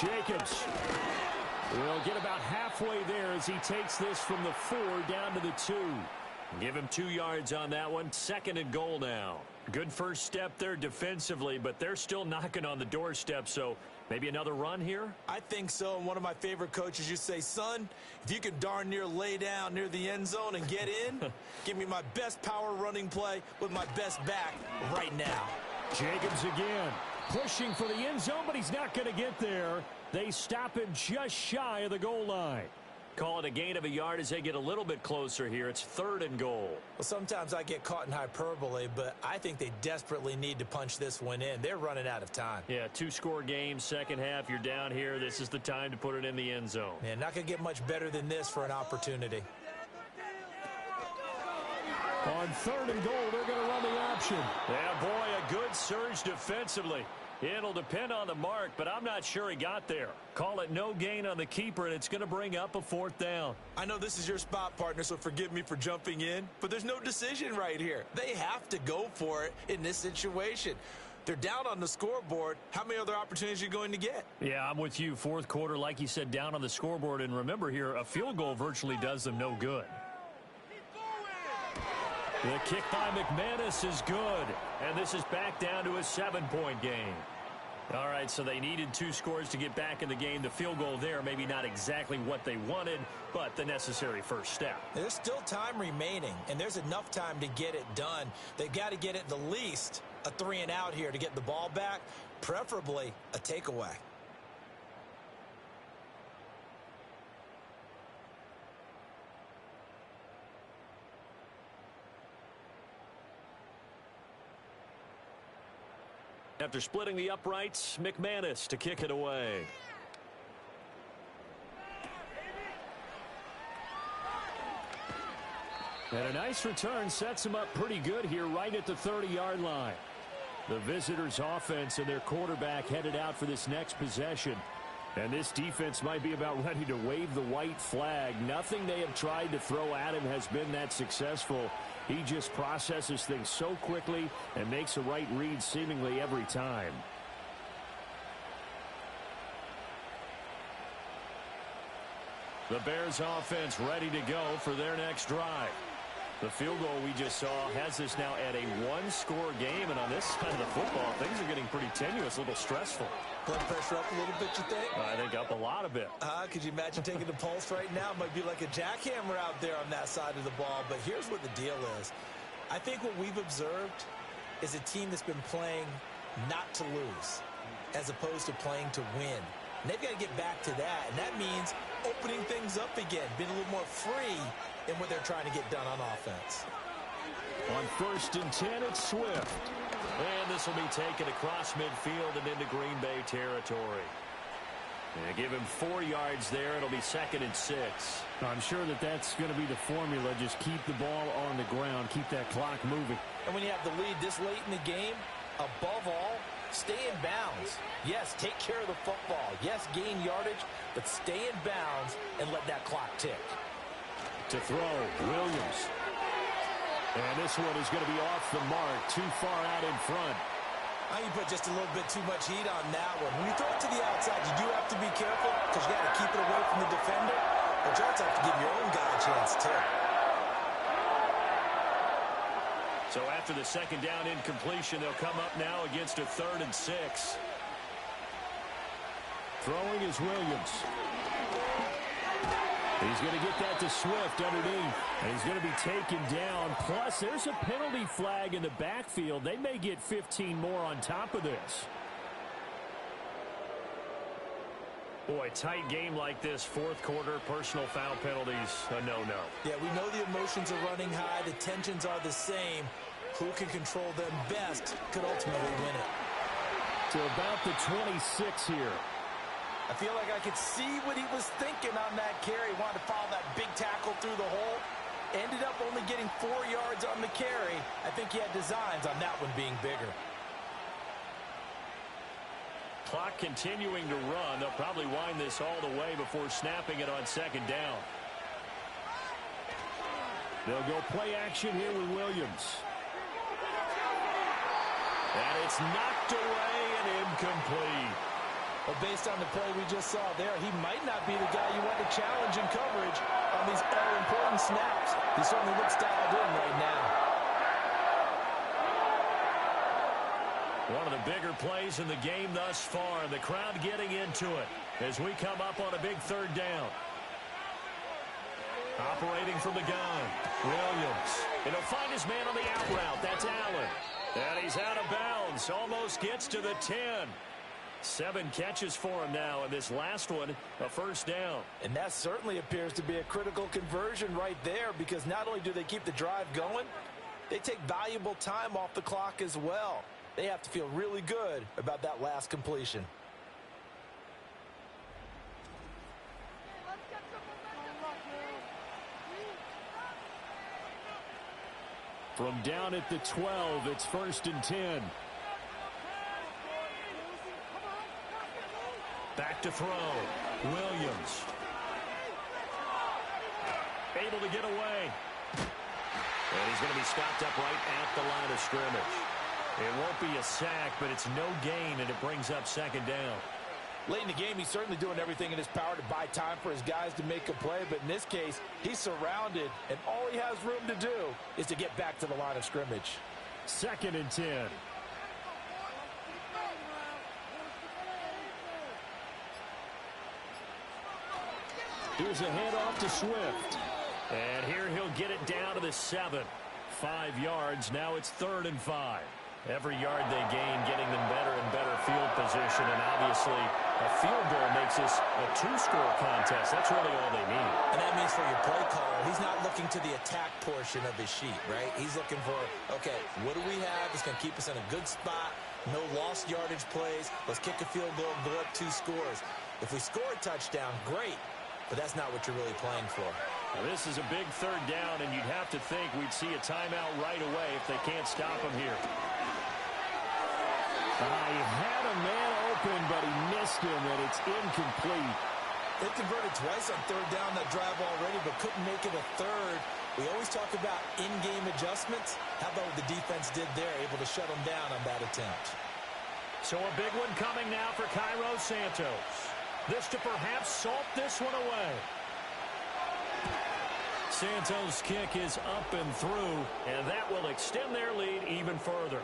Jacobs will get about halfway there as he takes this from the 4 down to the 2. Give him 2 yards on that one. Second and goal now. Good first step there defensively, but they're still knocking on the doorstep, so maybe another run here? I think so, and one of my favorite coaches used to say, son, if you can darn near lay down near the end zone and get in, give me my best power running play with my best back right now. Jacobs again, pushing for the end zone, but he's not going to get there. They stop him just shy of the goal line. Call it a gain of a yard as they get a little bit closer here. It's third and goal. Well, sometimes I get caught in hyperbole, but I think they desperately need to punch this one in. They're running out of time. Yeah, 2-score game, second half, you're down here. This is the time to put it in the end zone. Yeah, not going to get much better than this for an opportunity. On third and goal, they're going to run the option. Yeah, boy, a good surge defensively. It'll depend on the mark, but I'm not sure he got there. Call it no gain on the keeper, and it's going to bring up a 4th down. I know this is your spot, partner, so forgive me for jumping in, but there's no decision right here. They have to go for it in this situation. They're down on the scoreboard. How many other opportunities are you going to get? Yeah, I'm with you. Fourth quarter, like you said, down on the scoreboard. And remember here, a field goal virtually does them no good. The kick by McManus is good. And this is back down to a 7-point game. All right, so they needed 2 scores to get back in the game. The field goal there, maybe not exactly what they wanted, but the necessary first step. There's still time remaining, and there's enough time to get it done. They've got to get at the least a 3 and out here to get the ball back, preferably a takeaway. After splitting the uprights, McManus to kick it away. And a nice return sets him up pretty good here right at the 30-yard line. The visitors' offense and their quarterback headed out for this next possession. And this defense might be about ready to wave the white flag. Nothing they have tried to throw at him has been that successful. He just processes things so quickly and makes a right read seemingly every time. The Bears offense ready to go for their next drive. The field goal we just saw has this now at a 1-score game, and on this side of the football, things are getting pretty tenuous, a little stressful. Blood pressure up a little bit, you think? I think up a lot of it. Could you imagine taking the pulse right now? Might be like a jackhammer out there on that side of the ball, but here's what the deal is. I think what we've observed is a team that's been playing not to lose as opposed to playing to win. And they've got to get back to that, and that means opening things up again, being a little more free in what they're trying to get done on offense. On 1st and 10, it's Swift. And this will be taken across midfield and into Green Bay territory. And give him 4 yards there. It'll be 2nd and 6. I'm sure that that's going to be the formula. Just keep the ball on the ground. Keep that clock moving. And when you have the lead this late in the game, above all, stay in bounds. Yes, take care of the football. Yes, gain yardage, but stay in bounds and let that clock tick. To throw, Williams. And this one is going to be off the mark, too far out in front. You put just a little bit too much heat on that one. When you throw it to the outside, you do have to be careful because you got to keep it away from the defender. But you also have to give your own guy a chance, too. So after the 2nd down incompletion, they'll come up now against a 3rd and 6. Throwing is Williams. He's going to get that to Swift underneath. And he's going to be taken down. Plus, there's a penalty flag in the backfield. They may get 15 more on top of this. Boy, tight game like this, 4th quarter, personal foul penalties, a no-no. Yeah, we know the emotions are running high. The tensions are the same. Who can control them best could ultimately win it. To about the 26 here. I feel like I could see what he was thinking on that carry. Wanted to follow that big tackle through the hole. Ended up only getting 4 yards on the carry. I think he had designs on that one being bigger. Clock continuing to run. They'll probably wind this all the way before snapping it on 2nd down. They'll go play action here with Williams. And it's knocked away and incomplete. Well, based on the play we just saw there, he might not be the guy you want to challenge in coverage on these all-important snaps. He certainly looks dialed in right now. One of the bigger plays in the game thus far, and the crowd getting into it as we come up on a big third down. Operating from the gun, Williams. And he'll find his man on the out route. That's Allen. And he's out of bounds. Almost gets to the 10. 7 catches for him now, and this last one, a first down. And that certainly appears to be a critical conversion right there, because not only do they keep the drive going, they take valuable time off the clock as well. They have to feel really good about that last completion. From down at the 12, it's 1st and 10. Back to throw. Williams. Able to get away. And he's going to be stopped up right at the line of scrimmage. It won't be a sack, but it's no gain, and it brings up 2nd down. Late in the game, he's certainly doing everything in his power to buy time for his guys to make a play, but in this case, he's surrounded, and all he has room to do is to get back to the line of scrimmage. 2nd and 10. Here's a handoff to Swift. And here he'll get it down to the 7. 5 yards. Now it's 3rd and 5. Every yard they gain, getting them better and better field position. And obviously, a field goal makes this a 2-score contest. That's really all they need. And that means for your play caller, he's not looking to the attack portion of his sheet, right? He's looking for, okay, what do we have that's going to keep us in a good spot? No lost yardage plays. Let's kick a field goal, go up 2 scores. If we score a touchdown, great. But that's not what you're really playing for. Now, this is a big 3rd down, and you'd have to think we'd see a timeout right away if they can't stop him here. He had a man open, but he missed him, and it's incomplete. They converted twice on 3rd down that drive already, but couldn't make it a 3rd. We always talk about in-game adjustments. How about what the defense did there, able to shut them down on that attempt? So a big one coming now for Cairo Santos. This to perhaps salt this one away. Santos' kick is up and through, and that will extend their lead even further.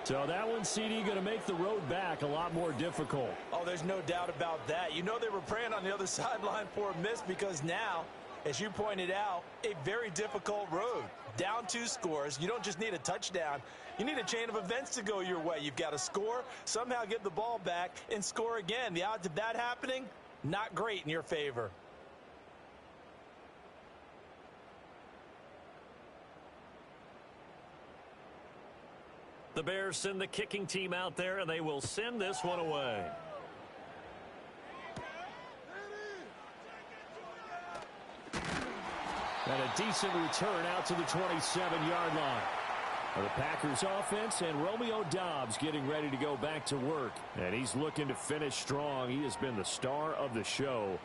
So that one, CD, going to make the road back a lot more difficult. Oh, there's no doubt about that. You know they were praying on the other sideline for a miss, because now, as you pointed out, a very difficult road. Down 2 scores. You don't just need a touchdown. You need a chain of events to go your way. You've got to score, somehow get the ball back, and score again. The odds of that happening, not great in your favor. The Bears send the kicking team out there, and they will send this one away. And a decent return out to the 27-yard line. The Packers offense and Romeo Doubs getting ready to go back to work. And he's looking to finish strong. He has been the star of the show,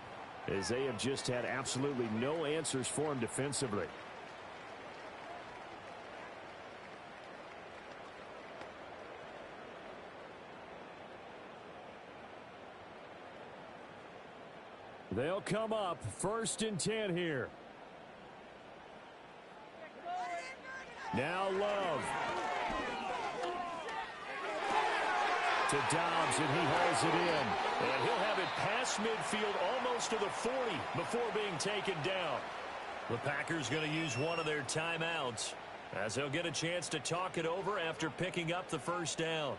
as they have just had absolutely no answers for him defensively. They'll come up 1st and 10 here. Now Love. To Doubs, and he holds it in. And he'll have it past midfield almost to the 40 before being taken down. The Packers going to use one of their timeouts, as they'll get a chance to talk it over after picking up the 1st down.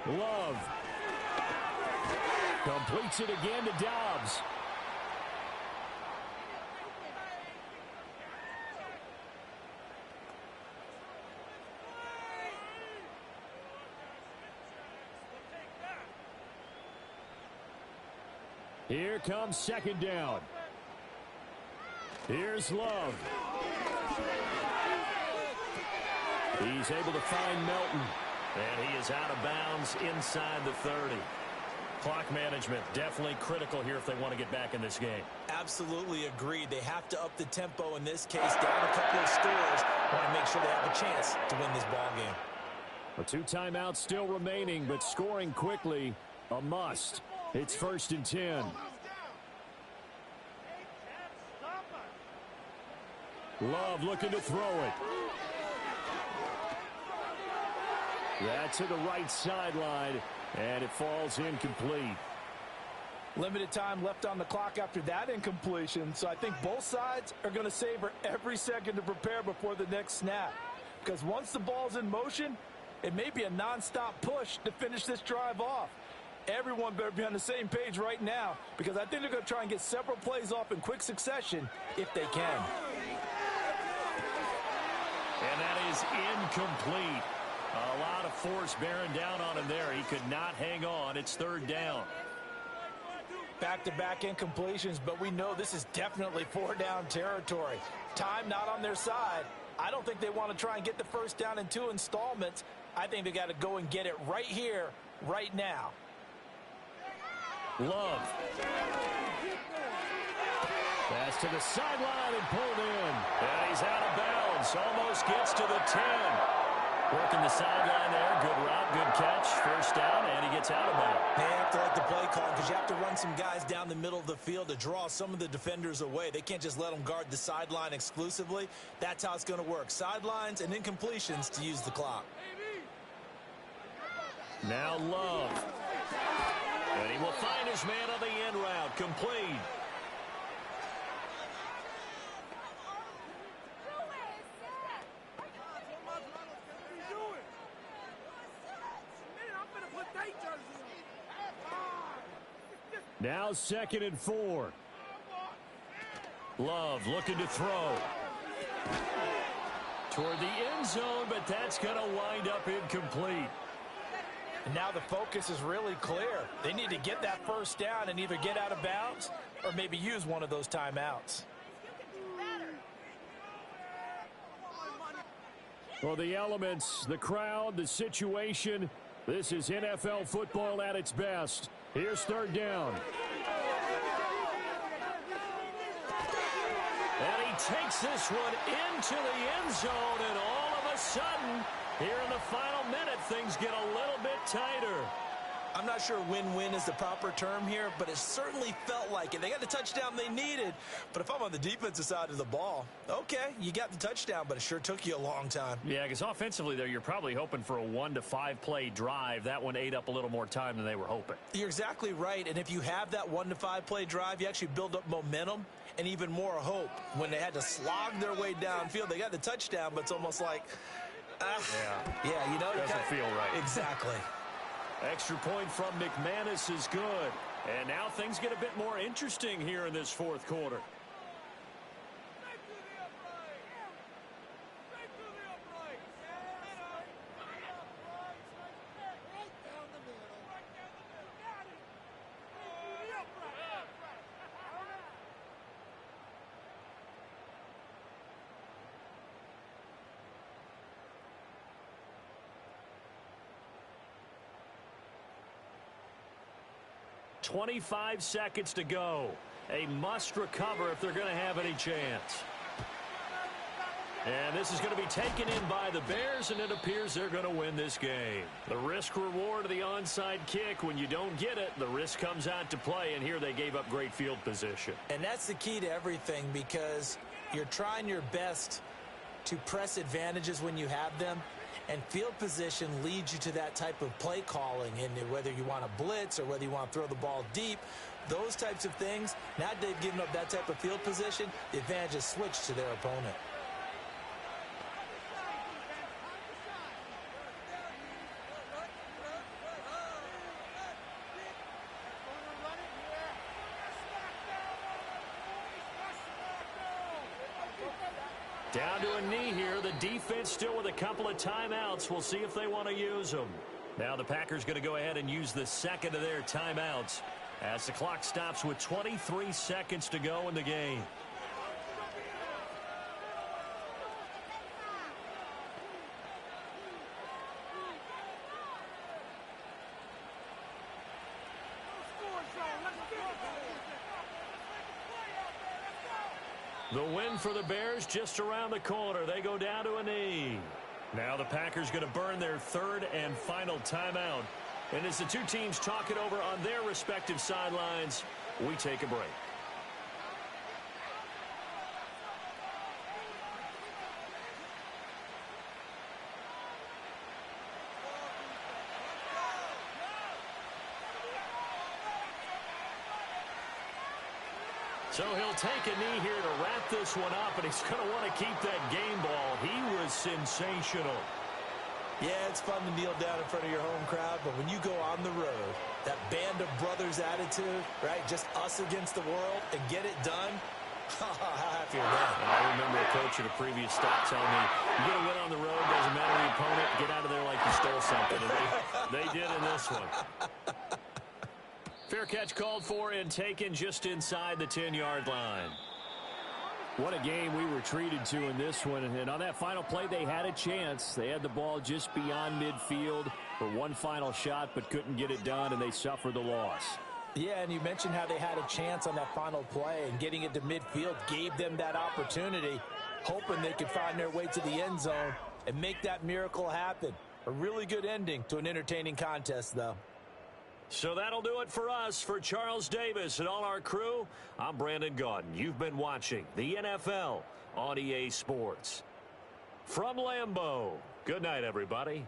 Love completes it again to Doubs. Here comes 2nd down. Here's Love. He's able to find Melton. And he is out of bounds inside the 30. Clock management definitely critical here if they want to get back in this game. Absolutely agreed. They have to up the tempo in this case, down a couple of scores. Want to make sure they have a chance to win this ball game. Well, 2 timeouts still remaining, but scoring quickly, a must. It's 1st and 10. Love looking to throw it. That's to the right sideline, and it falls incomplete. Limited time left on the clock after that incompletion, so I think both sides are going to savor every second to prepare before the next snap. Because once the ball's in motion, it may be a nonstop push to finish this drive off. Everyone better be on the same page right now, because I think they're going to try and get several plays off in quick succession if they can. And that is incomplete. A lot of force bearing down on him there. He could not hang on. It's 3rd down. Back-to-back incompletions, but we know this is definitely 4-down territory. Time not on their side. I don't think they want to try and get the 1st down in 2 installments. I think they got to go and get it right here, right now. Love. Pass to the sideline and pulled in. And he's out of bounds. Almost gets to the 10. Working the sideline there. Good route, good catch. 1st down, and he gets out of bounds. They have to like the play call because you have to run some guys down the middle of the field to draw some of the defenders away. They can't just let them guard the sideline exclusively. That's how it's going to work. Sidelines and incompletions to use the clock. Now Love. And he will find his man on the end route. Complete. Now 2nd and 4. Love looking to throw. Toward the end zone, but that's going to wind up incomplete. And now the focus is really clear. They need to get that 1st down and either get out of bounds or maybe use one of those timeouts. Well, the elements, the crowd, the situation, this is NFL football at its best. Here's 3rd down. And he takes this one into the end zone, and all of a sudden, here in the final minute, things get a little bit tighter. I'm not sure win-win is the proper term here, but it certainly felt like it. They got the touchdown they needed, but if I'm on the defensive side of the ball, okay, you got the touchdown, but it sure took you a long time. Yeah, because offensively, there, you're probably hoping for a 1 to 5 play drive. That one ate up a little more time than they were hoping. You're exactly right, and if you have that 1 to 5 play drive, you actually build up momentum and even more hope. When they had to slog their way downfield, they got the touchdown, but it's almost like, yeah, you know, doesn't feel right. Exactly. Extra point from McManus is good. And now things get a bit more interesting here in this 4th quarter. .25 seconds to go. A must recover if they're going to have any chance. And this is going to be taken in by the Bears, and it appears they're going to win this game. The risk reward of the onside kick, when you don't get it, the risk comes out to play, and here they gave up great field position. And that's the key to everything, because you're trying your best to press advantages when you have them. And field position leads you to that type of play calling, and whether you want to blitz or whether you want to throw the ball deep, those types of things. Now they've given up that type of field position, the advantage is switched to their opponent. Down to a knee here. The defense still with a couple of timeouts. We'll see if they want to use them. Now the Packers going to go ahead and use the 2nd of their timeouts as the clock stops with 23 seconds to go in the game. The win for the Bears just around the corner. They go down to a knee. Now the Packers going to burn their third and final timeout. And as the two teams talk it over on their respective sidelines, we take a break. So he'll take a knee here to wrap this one up, and he's going to want to keep that game ball. He was sensational. Yeah, it's fun to kneel down in front of your home crowd, but when you go on the road, that band of brothers attitude, right, just us against the world, and get it done, how happy are they? I remember a coach at a previous stop telling me, you get a win on the road, doesn't matter the opponent, get out of there like you stole something. And they did in this one. Fair catch called for and taken just inside the 10-yard line. What a game we were treated to in this one. And on that final play, they had a chance. They had the ball just beyond midfield for one final shot, but couldn't get it done, and they suffered the loss. Yeah, and you mentioned how they had a chance on that final play, and getting it to midfield gave them that opportunity, hoping they could find their way to the end zone and make that miracle happen. A really good ending to an entertaining contest, though. So that'll do it for us. For Charles Davis and all our crew, I'm Brandon Gaudin. You've been watching the NFL on EA Sports. From Lambeau, good night, everybody.